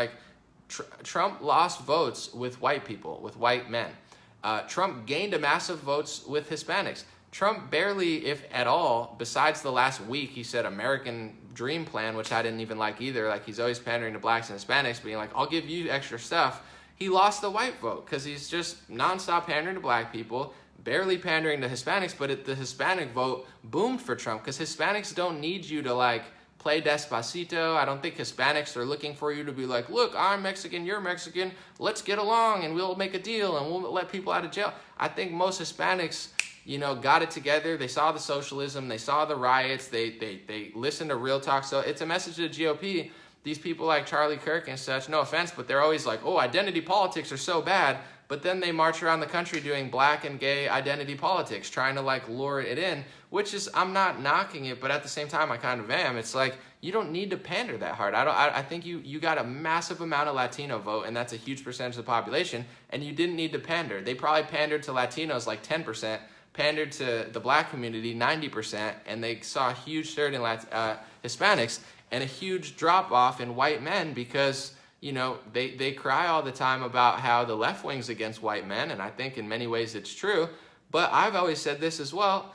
Trump lost votes with white people, with white men. Trump gained a massive votes with Hispanics. Trump barely, if at all, besides the last week, he said American Dream Plan, which I didn't even like either. He's always pandering to blacks and Hispanics, being like, I'll give you extra stuff. He lost the white vote because he's just nonstop pandering to black people, barely pandering to Hispanics, but the Hispanic vote boomed for Trump because Hispanics don't need you to play Despacito. I don't think Hispanics are looking for you to be like, look, I'm Mexican, you're Mexican, let's get along and we'll make a deal and we'll let people out of jail. I think most Hispanics, got it together. They saw the socialism, they saw the riots, they listened to real talk. So it's a message to the GOP. These people like Charlie Kirk and such, no offense, but they're always like, oh, identity politics are so bad. But then they march around the country doing black and gay identity politics, trying to lure it in, which is, I'm not knocking it, but at the same time, I kind of am. It's you don't need to pander that hard. I think you got a massive amount of Latino vote, and that's a huge percentage of the population, and you didn't need to pander. They probably pandered to Latinos 10%, pandered to the black community 90%, and they saw a huge surge in Hispanics, and a huge drop-off in white men because, they cry all the time about how the left wing's against white men, and I think in many ways it's true. But I've always said this as well.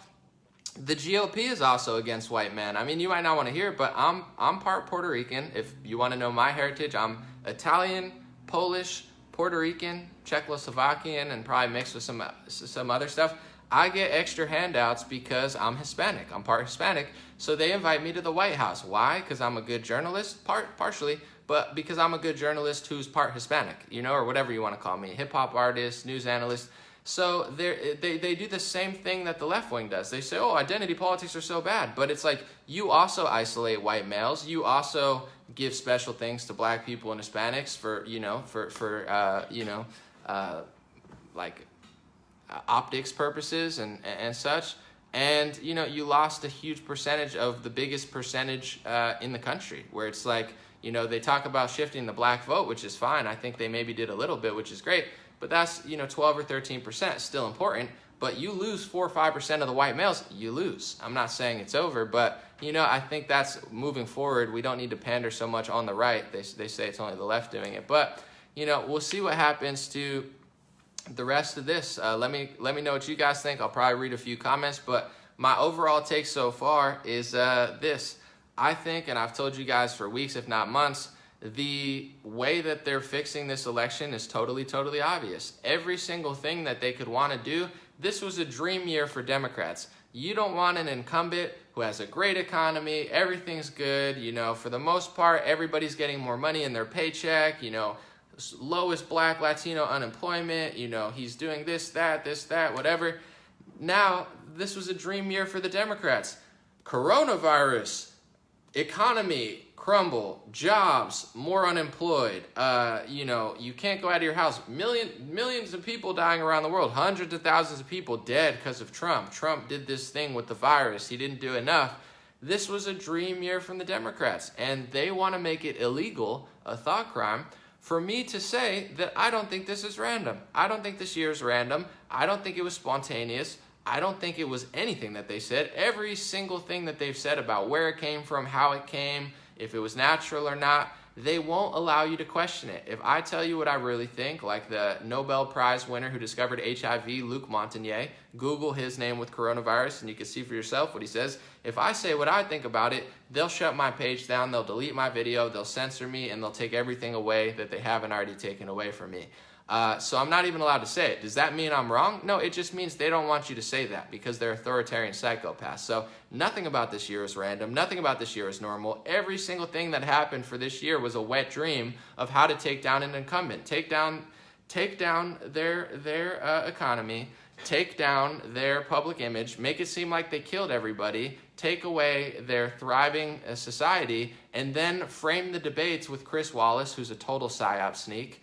The GOP is also against white men. I mean, you might not want to hear it, but I'm part Puerto Rican. If you want to know my heritage, I'm Italian, Polish, Puerto Rican, Czechoslovakian, and probably mixed with some other stuff. I get extra handouts because I'm Hispanic. I'm part Hispanic. So they invite me to the White House. Why? Because I'm a good journalist, partially, but because I'm a good journalist who's part Hispanic, or whatever you want to call me, hip-hop artist, news analyst. So they do the same thing that the left wing does. They say, oh, identity politics are so bad. But it's you also isolate white males. You also give special things to black people and Hispanics for optics purposes and such. And, you know, you lost a huge percentage of the biggest percentage in the country, where it's like, you know, they talk about shifting the black vote, which is fine. I think they maybe did a little bit, which is great. But that's, you know, 12 or 13%, still important. But you lose 4 or 5% of the white males, you lose. I'm not saying it's over, but, you know, I think that's moving forward. We don't need to pander so much on the right. They say it's only the left doing it. But, you know, we'll see what happens to the rest of this. Let me know what you guys think. I'll probably read a few comments, but my overall take so far is this. I think, and I've told you guys for weeks, if not months, the way that they're fixing this election is totally obvious. Every single thing that they could want to do, this was a dream year for Democrats. You don't want an incumbent who has a great economy, everything's good, you know, for the most part, everybody's getting more money in their paycheck, you know, lowest black Latino unemployment, you know, he's doing this, that, whatever. Now, this was a dream year for the Democrats. Coronavirus, economy, crumble, jobs, more unemployed, you know, you can't go out of your house. Millions of people dying around the world, hundreds of thousands of people dead because of Trump. Trump did this thing with the virus. He didn't do enough. This was a dream year from the Democrats, and they want to make it illegal, a thought crime, for me to say that I don't think this is random. I don't think this year is random. I don't think it was spontaneous. I don't think it was anything that they said. Every single thing that they've said about where it came from, how it came, if it was natural or not, they won't allow you to question it. If I tell you what I really think, like the Nobel Prize winner who discovered HIV, Luc Montagnier, Google his name with coronavirus and you can see for yourself what he says. If I say what I think about it, they'll shut my page down, they'll delete my video, they'll censor me, and they'll take everything away that they haven't already taken away from me. So I'm not even allowed to say it. Does that mean I'm wrong? No, it just means they don't want you to say that because they're authoritarian psychopaths. So nothing about this year is random. Nothing about this year is normal. Every single thing that happened for this year was a wet dream of how to take down an incumbent, take down their economy, take down their public image, make it seem like they killed everybody, take away their thriving society, and then frame the debates with Chris Wallace, who's a total psyop sneak,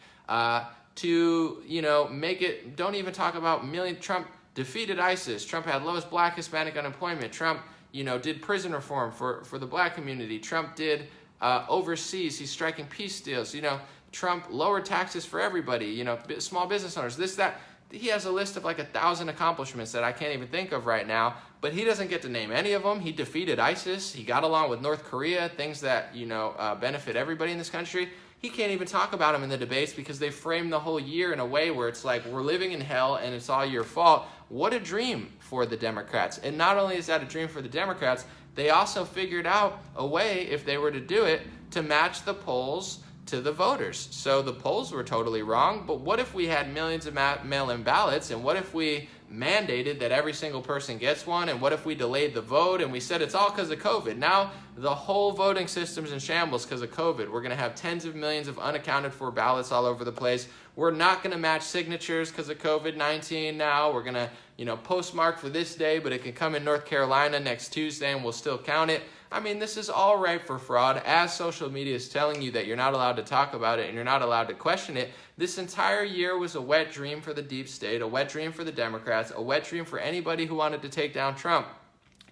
to, you know, make it, don't even talk about Trump defeated ISIS. Trump had lowest black Hispanic unemployment. Trump, you know, did prison reform for the black community. Trump did overseas, he's striking peace deals. You know, Trump lowered taxes for everybody, you know, small business owners, this, that. He has a list of like 1,000 accomplishments that I can't even think of right now, but he doesn't get to name any of them. He defeated ISIS. He got along with North Korea, things that, you know, benefit everybody in this country. He can't even talk about them in the debates because they frame the whole year in a way where it's like, we're living in hell and it's all your fault. What a dream for the Democrats. And not only is that a dream for the Democrats, they also figured out a way, if they were to do it, to match the polls to the voters. So the polls were totally wrong, but what if we had millions of mail-in ballots, and what if we mandated that every single person gets one, and what if we delayed the vote and we said it's all because of COVID? Now the whole voting system's in shambles because of COVID. We're going to have tens of millions of unaccounted for ballots all over the place. We're not going to match signatures because of COVID-19 now. We're going to, you know, postmark for this day, but it can come in North Carolina next Tuesday and we'll still count it. I mean, this is all ripe for fraud. As social media is telling you that you're not allowed to talk about it and you're not allowed to question it, this entire year was a wet dream for the deep state, a wet dream for the Democrats, a wet dream for anybody who wanted to take down Trump.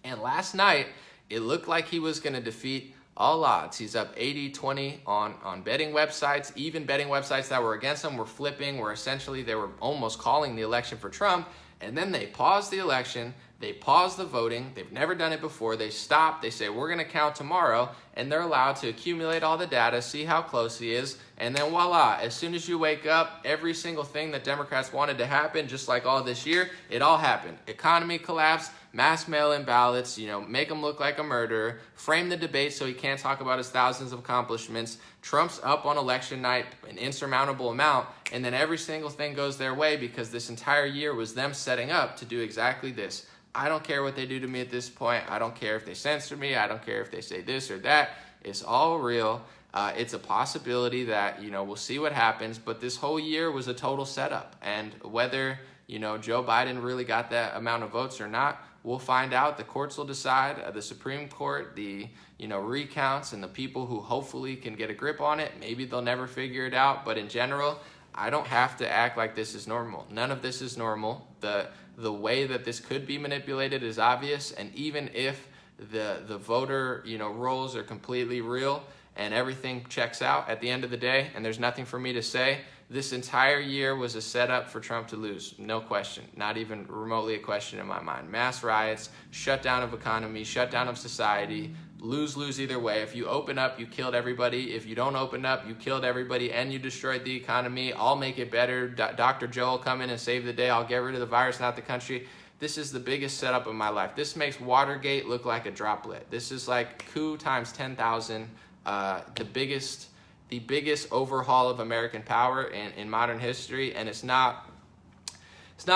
And last night, it looked like he was going to defeat all odds. He's up 80-20 on betting websites. Even betting websites that were against him were flipping, where essentially they were almost calling the election for Trump. And then they paused the election. They paused the voting. They've never done it before. They stopped. They say, we're going to count tomorrow. And they're allowed to accumulate all the data, see how close he is. And then voila, as soon as you wake up, every single thing that Democrats wanted to happen, just like all this year, it all happened. Economy collapse, mass mail-in ballots, you know, make him look like a murderer, frame the debate so he can't talk about his thousands of accomplishments. Trump's up on election night, an insurmountable amount, and then every single thing goes their way because this entire year was them setting up to do exactly this. I don't care what they do to me at this point. I don't care if they censor me. I don't care if they say this or that. It's all real. It's a possibility that, you know, we'll see what happens, but this whole year was a total setup. And whether, you know, Joe Biden really got that amount of votes or not, we'll find out. The courts will decide, the Supreme Court, the, you know, recounts, and the people who hopefully can get a grip on it. Maybe they'll never figure it out, but in general, I don't have to act like this is normal. None of this is normal. The way that this could be manipulated is obvious, and even if the voter, rolls are completely real and everything checks out at the end of the day and there's nothing for me to say, this entire year was a setup for Trump to lose. No question. Not even remotely a question in my mind. Mass riots, shutdown of economy, shutdown of society, lose either way. If you open up, you killed everybody. If you don't open up, you killed everybody and you destroyed the economy. I'll make it better. Dr. Joe will come in and save the day. I'll get rid of the virus, not the country. This is the biggest setup of my life. This makes Watergate look like a droplet. This is like coup times 10,000. The biggest overhaul of American power in modern history, and it's not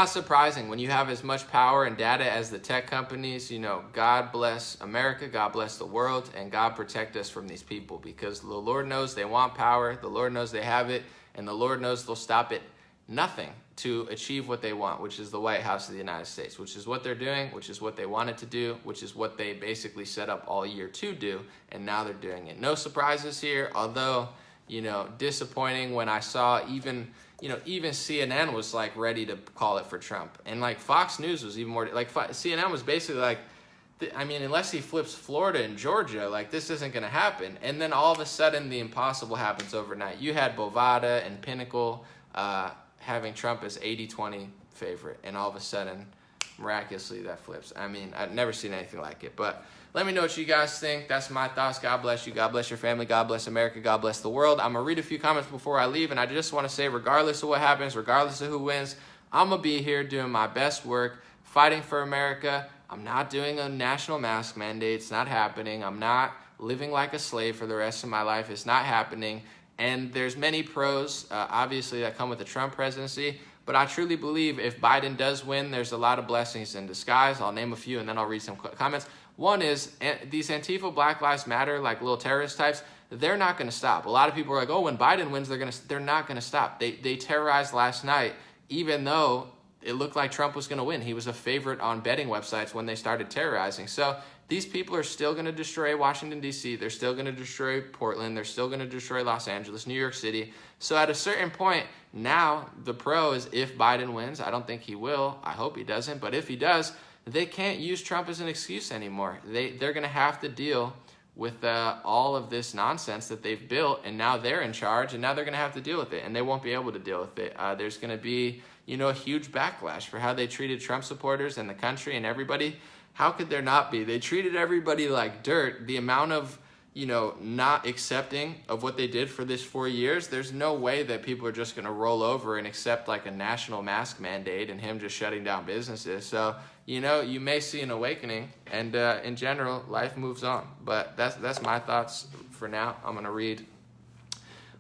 surprising when you have as much power and data as the tech companies. God bless America, God bless the world, and God protect us from these people, because the Lord knows they want power, the Lord knows they have it, and the Lord knows they'll stop at nothing to achieve what they want, which is the White House of the United States, which is what they're doing, which is what they wanted to do, which is what they basically set up all year to do, and now they're doing it. No surprises here, although, disappointing when I saw even CNN was like ready to call it for Trump. And like Fox News was even more, like CNN was basically like, unless he flips Florida and Georgia, like this isn't going to happen. And then all of a sudden the impossible happens overnight. You had Bovada and Pinnacle having Trump as 80-20 favorite, and all of a sudden, miraculously, that flips. I've never seen anything like it. But let me know what you guys think. That's my thoughts. God bless you. God bless your family. God bless America. God bless the world. I'm going to read a few comments before I leave, and I just want to say, regardless of what happens, regardless of who wins, I'm going to be here doing my best work, fighting for America. I'm not doing a national mask mandate. It's not happening. I'm not living like a slave for the rest of my life. It's not happening. And there's many pros, obviously, that come with the Trump presidency. But I truly believe if Biden does win, there's a lot of blessings in disguise. I'll name a few, and then I'll read some comments. One is these Antifa Black Lives Matter, like little terrorist types, they're not going to stop. A lot of people are like, oh, when Biden wins, they're not going to stop. They terrorized last night, even though it looked like Trump was going to win. He was a favorite on betting websites when they started terrorizing. So these people are still going to destroy Washington, D.C. They're still going to destroy Portland. They're still going to destroy Los Angeles, New York City. So at a certain point, now the pro is if Biden wins. I don't think he will. I hope he doesn't. But if he does, they can't use Trump as an excuse anymore. They're going to have to deal with all of this nonsense that they've built, and now they're in charge, and now they're going to have to deal with it, and they won't be able to deal with it. There's going to be, a huge backlash for how they treated Trump supporters and the country and everybody. How could there not be? They treated everybody like dirt. The amount of, not accepting of what they did for this 4 years, there's no way that people are just going to roll over and accept like a national mask mandate and him just shutting down businesses. So, you may see an awakening, and in general, life moves on. But that's my thoughts for now. I'm gonna read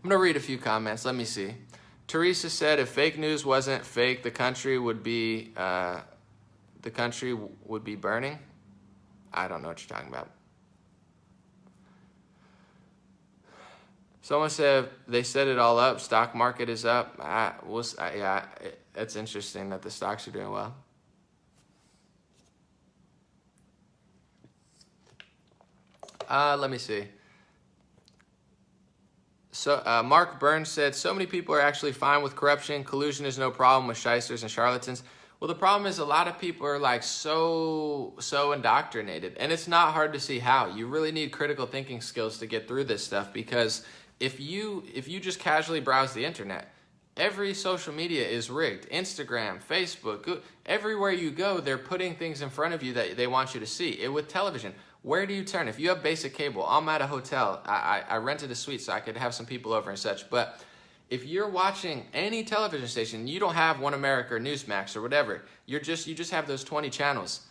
a few comments. Let me see. Teresa said, if fake news wasn't fake, the country would be burning. I don't know what you're talking about. Someone said they set it all up. Stock market is up. It's interesting that the stocks are doing well. Let me see. So Mark Burns said, so many people are actually fine with corruption. Collusion is no problem with shysters and charlatans. Well, the problem is a lot of people are like so indoctrinated, and it's not hard to see how. You really need critical thinking skills to get through this stuff, because if you just casually browse the internet, every social media is rigged. Instagram, Facebook, everywhere you go, they're putting things in front of you that they want you to see. With television, where do you turn? If you have basic cable, I'm at a hotel. I rented a suite so I could have some people over and such. But if you're watching any television station, you don't have One America or Newsmax or whatever. You just have those 20 channels.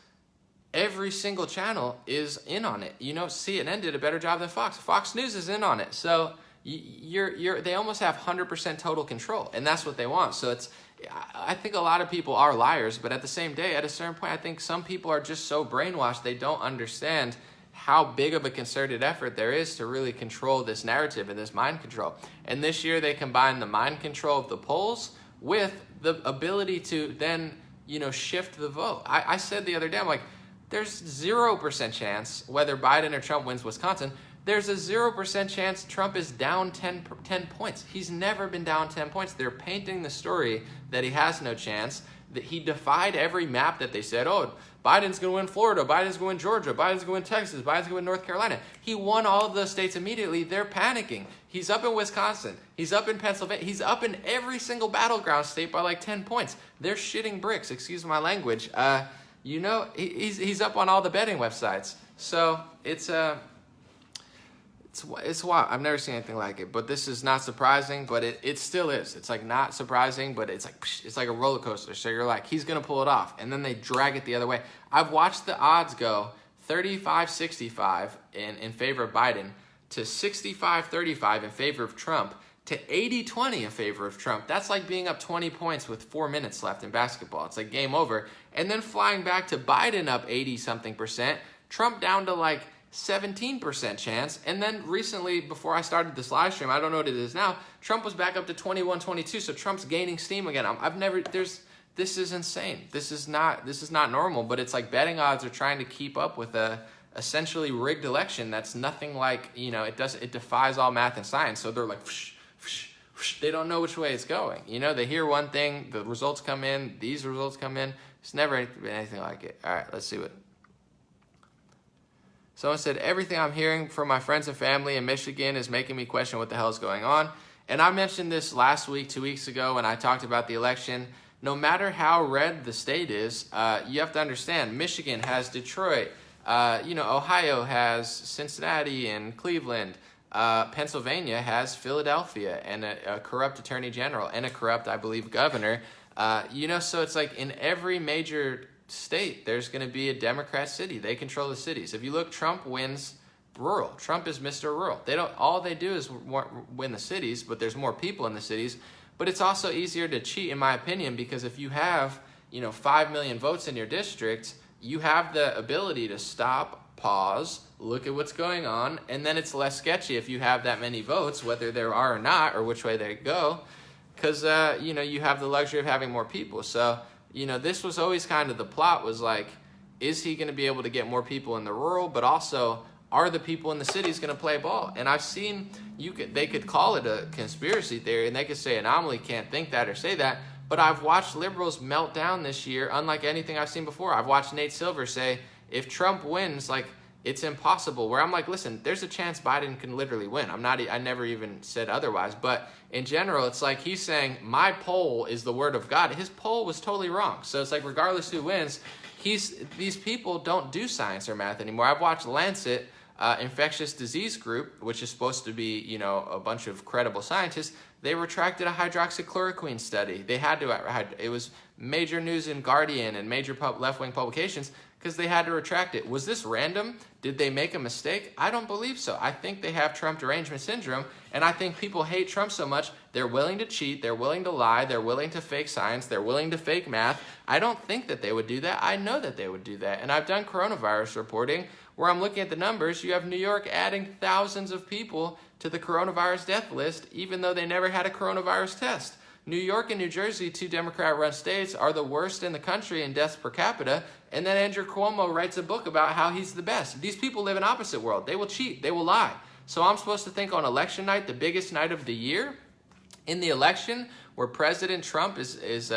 Every single channel is in on it. CNN did a better job than Fox. Fox News is in on it. So they almost have 100% total control, and that's what they want. So I think a lot of people are liars, but at the same day, at a certain point, I think some people are just so brainwashed they don't understand how big of a concerted effort there is to really control this narrative and this mind control. And this year they combine the mind control of the polls with the ability to then, shift the vote. I said the other day, I'm like, there's 0% chance whether Biden or Trump wins Wisconsin, There's a 0% chance Trump is down 10 points. He's never been down 10 points. They're painting the story that he has no chance, that he defied every map that they said, oh, Biden's going to win Florida, Biden's going to win Georgia, Biden's going to win Texas, Biden's going to win North Carolina. He won all of those states immediately. They're panicking. He's up in Wisconsin. He's up in Pennsylvania. He's up in every single battleground state by like 10 points. They're shitting bricks, excuse my language. You know, he's up on all the betting websites. So it's wild. I've never seen anything like it, but this is not surprising, but it still is. It's like not surprising, but it's like a roller coaster. So you're like, he's going to pull it off. And then they drag it the other way. I've watched the odds go 35-65 in favor of Biden to 65-35 in favor of Trump to 80-20 in favor of Trump. That's like being up 20 points with 4 minutes left in basketball. It's like game over. And then flying back to Biden up 80-something%, Trump down to like 17% chance. And then recently, before I started this live stream, I don't know what it is now, Trump was back up to 21-22. So Trump's gaining steam again. This is insane. This is not normal, but it's like betting odds are trying to keep up with a essentially rigged election that's nothing like, you know, it defies all math and science. So they're like, whoosh, whoosh, whoosh. They don't know which way it's going. You know, they hear one thing, the results come in, these results come in. It's never been anything like it. All right, let's see what. Someone said, everything I'm hearing from my friends and family in Michigan is making me question what the hell is going on. And I mentioned this last week, 2 weeks ago, when I talked about the election. No matter how red the state is, you have to understand, Michigan has Detroit. Ohio has Cincinnati and Cleveland. Pennsylvania has Philadelphia and a corrupt attorney general and a corrupt, I believe, governor. So it's like in every major state, there's going to be a Democrat city. They control the cities. If you look, Trump wins rural. Trump is Mr. Rural. All they do is win the cities, but there's more people in the cities. But it's also easier to cheat, in my opinion, because if you have, 5 million votes in your district, you have the ability to stop, pause, look at what's going on, and then it's less sketchy if you have that many votes, whether there are or not, or which way they go, because, you have the luxury of having more people. So, this was always kind of the plot, was like, is he going to be able to get more people in the rural, but also, are the people in the cities going to play ball? And I've seen, they could call it a conspiracy theory, and they could say Anomaly can't think that or say that, but I've watched liberals melt down this year unlike anything I've seen before. I've watched Nate Silver say, if Trump wins, like, it's impossible. Where I'm like, listen, there's a chance Biden can literally win. I never even said otherwise. But in general, it's like he's saying, my poll is the word of God. His poll was totally wrong. So it's like, regardless who wins, these people don't do science or math anymore. I've watched Lancet, infectious disease group, which is supposed to be, a bunch of credible scientists. They retracted a hydroxychloroquine study. They had to. It was major news in Guardian and major left-wing publications because they had to retract it. Was this random? Did they make a mistake? I don't believe so. I think they have Trump derangement syndrome, and I think people hate Trump so much, they're willing to cheat, they're willing to lie, they're willing to fake science, they're willing to fake math. I don't think that they would do that. I know that they would do that, and I've done coronavirus reporting where I'm looking at the numbers. You have New York adding thousands of people to the coronavirus death list, even though they never had a coronavirus test. New York and New Jersey, 2 Democrat-run states, are the worst in the country in deaths per capita, and then Andrew Cuomo writes a book about how he's the best. These people live in opposite world. They will cheat. They will lie. So I'm supposed to think on election night, the biggest night of the year, in the election where President Trump is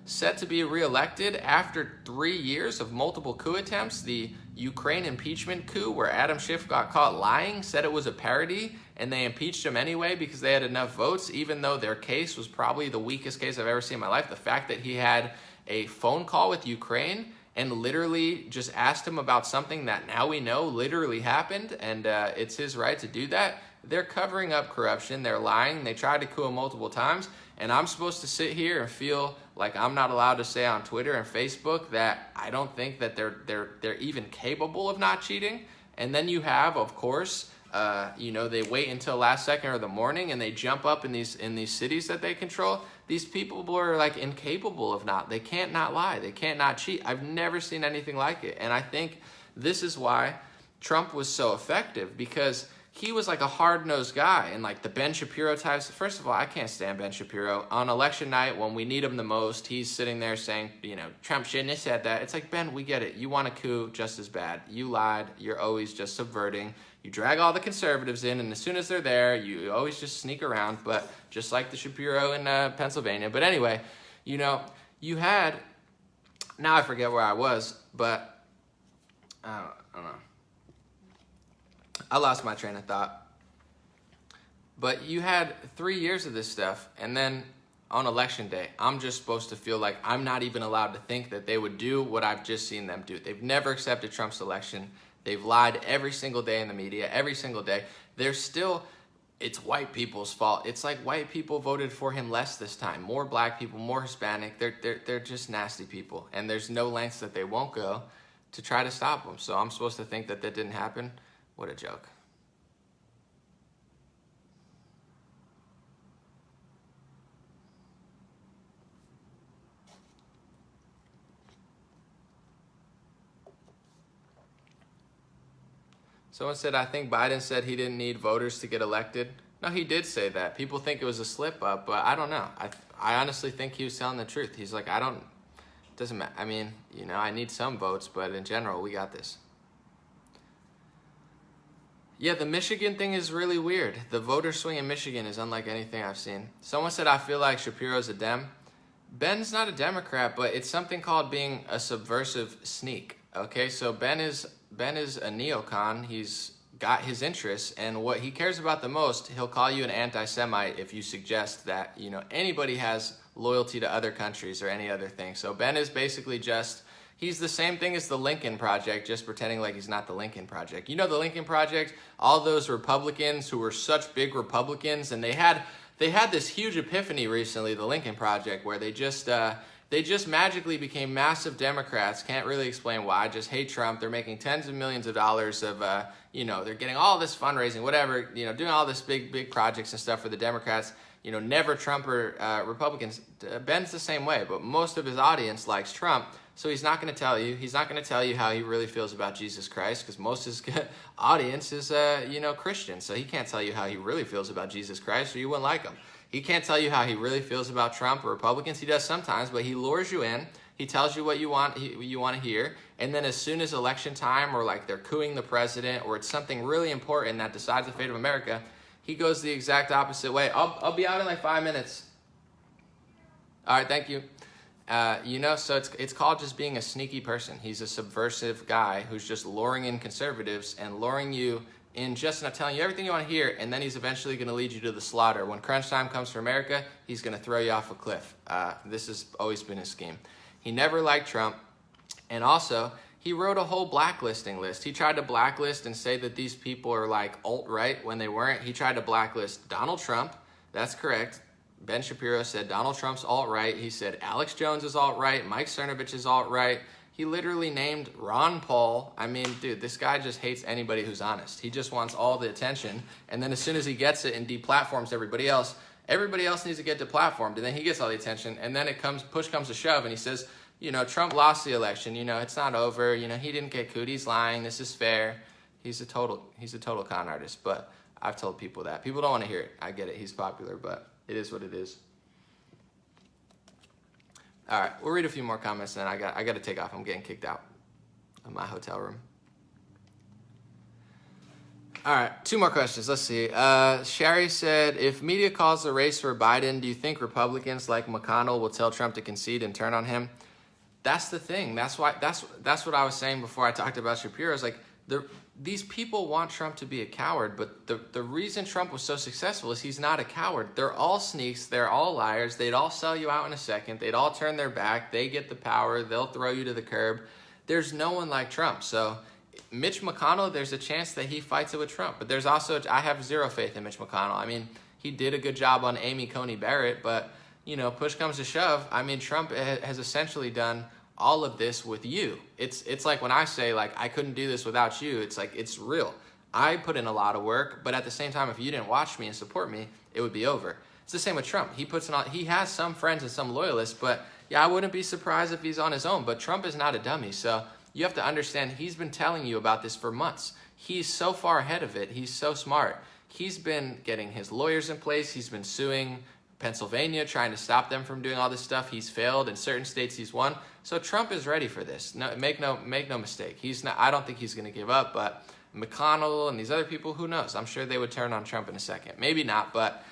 set to be reelected after 3 years of multiple coup attempts, the Ukraine impeachment coup where Adam Schiff got caught lying, said it was a parody, and they impeached him anyway because they had enough votes, even though their case was probably the weakest case I've ever seen in my life. The fact that he had a phone call with Ukraine and literally just asked him about something that now we know literally happened, and it's his right to do that. They're covering up corruption. They're lying. They tried to coup him multiple times, and I'm supposed to sit here and feel like I'm not allowed to say on Twitter and Facebook that I don't think that they're even capable of not cheating. And then you have, of course, they wait until last second or the morning and they jump up in these cities that they control. These people are like incapable of not. They can't not lie. They can't not cheat. I've never seen anything like it. And I think this is why Trump was so effective, because he was like a hard-nosed guy, and like the Ben Shapiro types. First of all, I can't stand Ben Shapiro. On election night, when we need him the most, he's sitting there saying, Trump shouldn't have said that. It's like, Ben, we get it. You want a coup just as bad. You lied. You're always just subverting. You drag all the conservatives in, and as soon as they're there, you always just sneak around, but just like the Shapiro in Pennsylvania. But anyway, you had, now I forget where I was, but I don't know. I lost my train of thought. But you had 3 years of this stuff, and then on election day, I'm just supposed to feel like I'm not even allowed to think that they would do what I've just seen them do. They've never accepted Trump's election. They've lied every single day in the media, every single day. It's white people's fault. It's like white people voted for him less this time. More black people, more Hispanic. They're just nasty people, and there's no lengths that they won't go to try to stop them. So I'm supposed to think that didn't happen? What a joke. Someone said, I think Biden said he didn't need voters to get elected. No, he did say that. People think it was a slip up, but I don't know. I honestly think he was telling the truth. He's like, doesn't matter. I mean, I need some votes, but in general, we got this. Yeah, the Michigan thing is really weird. The voter swing in Michigan is unlike anything I've seen. Someone said, I feel like Shapiro's a Dem. Ben's not a Democrat, but it's something called being a subversive sneak. Okay, so Ben is a neocon. He's got his interests, and what he cares about the most, he'll call you an anti-Semite if you suggest that, anybody has loyalty to other countries or any other thing. So Ben is basically he's the same thing as the Lincoln Project, just pretending like he's not the Lincoln Project. The Lincoln Project, all those Republicans who were such big Republicans, and they had this huge epiphany recently, the Lincoln Project, where they just magically became massive Democrats. Can't really explain why. Just hate Trump. They're making tens of millions of dollars of, they're getting all this fundraising, whatever, doing all this big projects and stuff for the Democrats. Never Trump or Republicans. Ben's the same way, but most of his audience likes Trump. So he's not going to tell you. He's not going to tell you how he really feels about Jesus Christ, because most of his audience is, Christian. So he can't tell you how he really feels about Jesus Christ, or you wouldn't like him. He can't tell you how he really feels about Trump or Republicans. He does sometimes, but he lures you in. He tells you what you want to hear. And then as soon as election time, or like they're cooing the president, or it's something really important that decides the fate of America, he goes the exact opposite way. I'll be out in like 5 minutes. All right, thank you. So it's called just being a sneaky person. He's a subversive guy who's just luring in conservatives and luring you in, just not telling you everything you want to hear, and then he's eventually going to lead you to the slaughter. When crunch time comes for America, he's going to throw you off a cliff. This has always been his scheme. He never liked Trump, and also he wrote a whole blacklisting list. He tried to blacklist and say that these people are like alt-right when they weren't. He tried to blacklist Donald Trump. That's correct. Ben Shapiro said Donald Trump's alt-right. He said Alex Jones is alt-right. Mike Cernovich is alt-right. He literally named Ron Paul. I mean, dude, this guy just hates anybody who's honest. He just wants all the attention. And then as soon as he gets it and deplatforms everybody else needs to get deplatformed. And then he gets all the attention. And then push comes to shove, and he says, Trump lost the election. It's not over. He didn't get cooed. He's lying. This is fair. He's a total con artist. But I've told people that. People don't want to hear it. I get it. He's popular, but it is what it is. All right, we'll read a few more comments, and then I got to take off. I'm getting kicked out of my hotel room. All right, 2 more questions. Let's see. Sherry said, if media calls the race for Biden, do you think Republicans like McConnell will tell Trump to concede and turn on him? That's the thing. That's what I was saying before I talked about Shapiro. Is like these people want Trump to be a coward, but the reason Trump was so successful is he's not a coward. They're all sneaks. They're all liars. They'd all sell you out in a second. They'd all turn their back. They get the power. They'll throw you to the curb. There's no one like Trump. So Mitch McConnell, there's a chance that he fights it with Trump. But there's also, I have zero faith in Mitch McConnell. I mean, he did a good job on Amy Coney Barrett, but, push comes to shove. I mean, Trump has essentially done all of this with you. It's like when I say, like, I couldn't do this without you, it's like, it's real. I put in a lot of work, but at the same time, if you didn't watch me and support me, it would be over. It's the same with Trump. He has some friends and some loyalists, but yeah, I wouldn't be surprised if he's on his own, but Trump is not a dummy. So you have to understand, he's been telling you about this for months. he's so far ahead of it. He's so smart. He's been getting his lawyers in place. He's been suing Pennsylvania, trying to stop them from doing all this stuff. He's failed. In certain states, he's won. So Trump is ready for this. No, make no mistake. He's not. I don't think he's going to give up. But McConnell and these other people, who knows? I'm sure they would turn on Trump in a second. Maybe not, but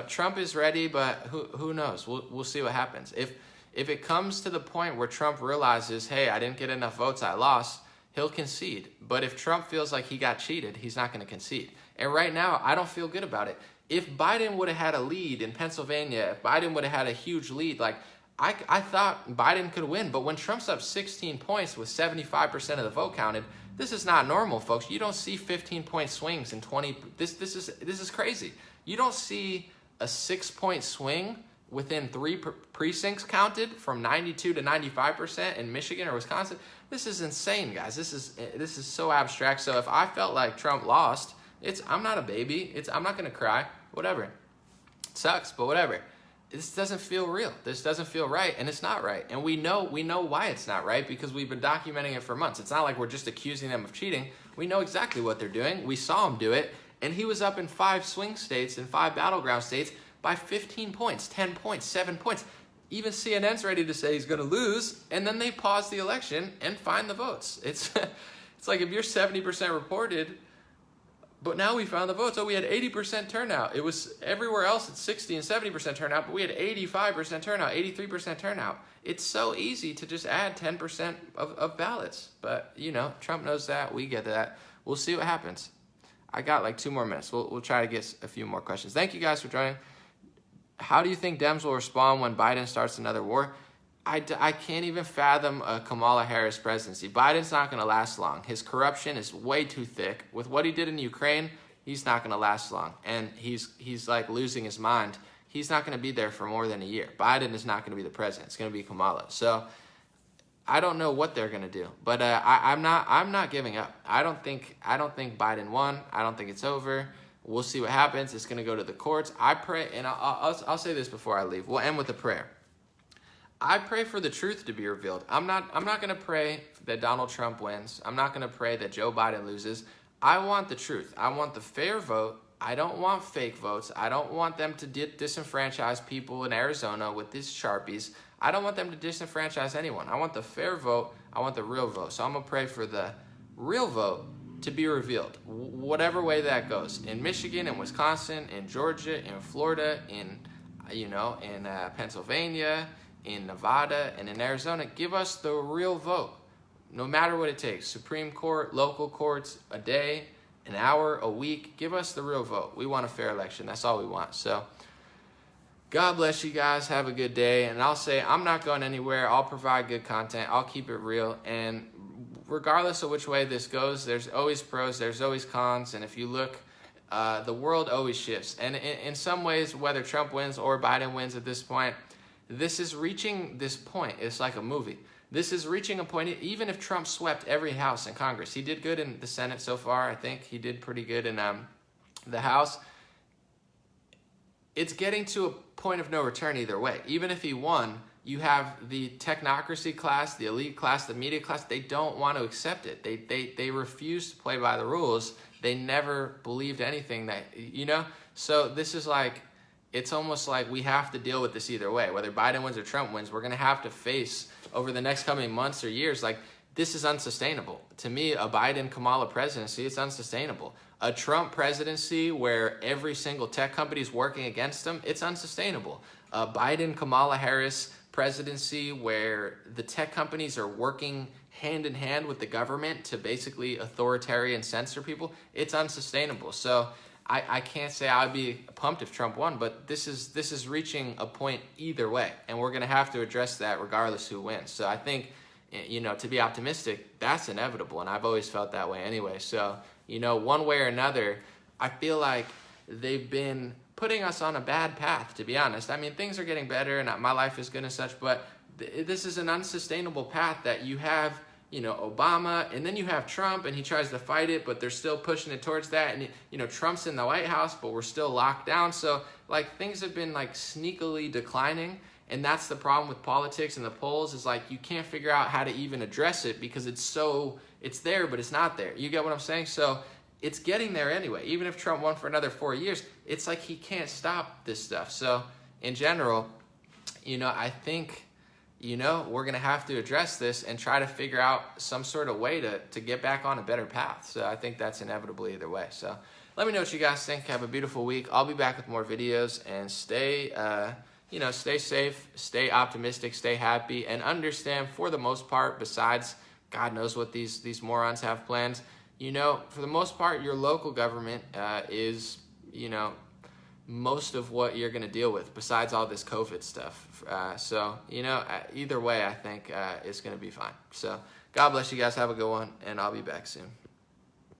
Trump is ready. But who knows? We'll see what happens. If it comes to the point where Trump realizes, hey, I didn't get enough votes, I lost, he'll concede. But if Trump feels like he got cheated, he's not going to concede. And right now, I don't feel good about it. If Biden would have had a lead in Pennsylvania, if Biden would have had a huge lead, like I thought Biden could win. But when Trump's up 16 points with 75% of the vote counted, this is not normal, folks. You don't see 15-point swings in 20. This is crazy. You don't see a 6-point swing within 3 precincts counted from 92 to 95% in Michigan or Wisconsin. This is insane, guys. This is so abstract. So if I felt like Trump lost, I'm not a baby. I'm not going to cry. Whatever. It sucks, but whatever. This doesn't feel real. This doesn't feel right, and it's not right. And we know why it's not right, because we've been documenting it for months. It's not like we're just accusing them of cheating. We know exactly what they're doing. We saw him do it, and he was up in 5 swing states and 5 battleground states by 15 points, 10 points, 7 points. Even CNN's ready to say he's going to lose, and then they pause the election and find the votes. It's like if you're 70% reported, but now we found the votes. Oh, we had 80% turnout. It was everywhere else at 60 and 70% turnout, but we had 85% turnout, 83% turnout. It's so easy to just add 10% of ballots. But, Trump knows that. We get that. We'll see what happens. I got like 2 more minutes. We'll try to get a few more questions. Thank you guys for joining. How do you think Dems will respond when Biden starts another war? I can't even fathom a Kamala Harris presidency. Biden's not going to last long. His corruption is way too thick. With what he did in Ukraine, he's not going to last long. And he's like losing his mind. He's not going to be there for more than a year. Biden is not going to be the president. It's going to be Kamala. So I don't know what they're going to do. But I'm not giving up. I don't think Biden won. I don't think it's over. We'll see what happens. It's going to go to the courts. I pray, and I'll say this before I leave. We'll end with a prayer. I pray for the truth to be revealed. I'm not going to pray that Donald Trump wins. I'm not going to pray that Joe Biden loses. I want the truth. I want the fair vote. I don't want fake votes. I don't want them to disenfranchise people in Arizona with these Sharpies. I don't want them to disenfranchise anyone. I want the fair vote. I want the real vote. So I'm going to pray for the real vote to be revealed, whatever way that goes. In Michigan, in Wisconsin, in Georgia, in Florida, in Pennsylvania, in Nevada, and in Arizona. Give us the real vote, no matter what it takes. Supreme Court, local courts, a day, an hour, a week. Give us the real vote. We want a fair election. That's all we want. So God bless you guys. Have a good day. And I'll say I'm not going anywhere. I'll provide good content. I'll keep it real. And regardless of which way this goes, there's always pros, there's always cons. And if you look, the world always shifts. And in some ways, whether Trump wins or Biden wins at this point, this is reaching this point. It's like a movie. This is reaching a point, even if Trump swept every house in Congress. He did good in the Senate so far. I think he did pretty good in the House. It's getting to a point of no return either way. Even if he won, you have the technocracy class, the elite class, the media class. They don't want to accept it. They refuse to play by the rules. They never believed anything that, So this is like, it's almost like we have to deal with this either way. Whether Biden wins or Trump wins, we're going to have to face over the next coming months or years, like, this is unsustainable. To me, a Biden-Kamala presidency, it's unsustainable. A Trump presidency where every single tech company is working against him, it's unsustainable. A Biden-Kamala Harris presidency where the tech companies are working hand in hand with the government to basically authoritarian censor people, it's unsustainable. So I can't say I'd be pumped if Trump won, but this is reaching a point either way, and we're going to have to address that regardless who wins. So I think, to be optimistic, that's inevitable, and I've always felt that way anyway. So, one way or another, I feel like they've been putting us on a bad path, to be honest. I mean, things are getting better, and my life is good and such, but this is an unsustainable path that you have, Obama, and then you have Trump, and he tries to fight it, but they're still pushing it towards that. And, Trump's in the White House, but we're still locked down. So, things have been, sneakily declining. And that's the problem with politics and the polls is, you can't figure out how to even address it because it's there, but it's not there. You get what I'm saying? So it's getting there anyway. Even if Trump won for another 4 years, it's like he can't stop this stuff. So in general, I think, we're going to have to address this and try to figure out some sort of way to get back on a better path. So I think that's inevitable either way. So let me know what you guys think. Have a beautiful week. I'll be back with more videos, and stay safe, stay optimistic, stay happy, and understand, for the most part, besides God knows what these morons have planned, for the most part, your local government is, most of what you're going to deal with besides all this COVID stuff. So, either way, I think it's going to be fine. So God bless you guys. Have a good one, and I'll be back soon.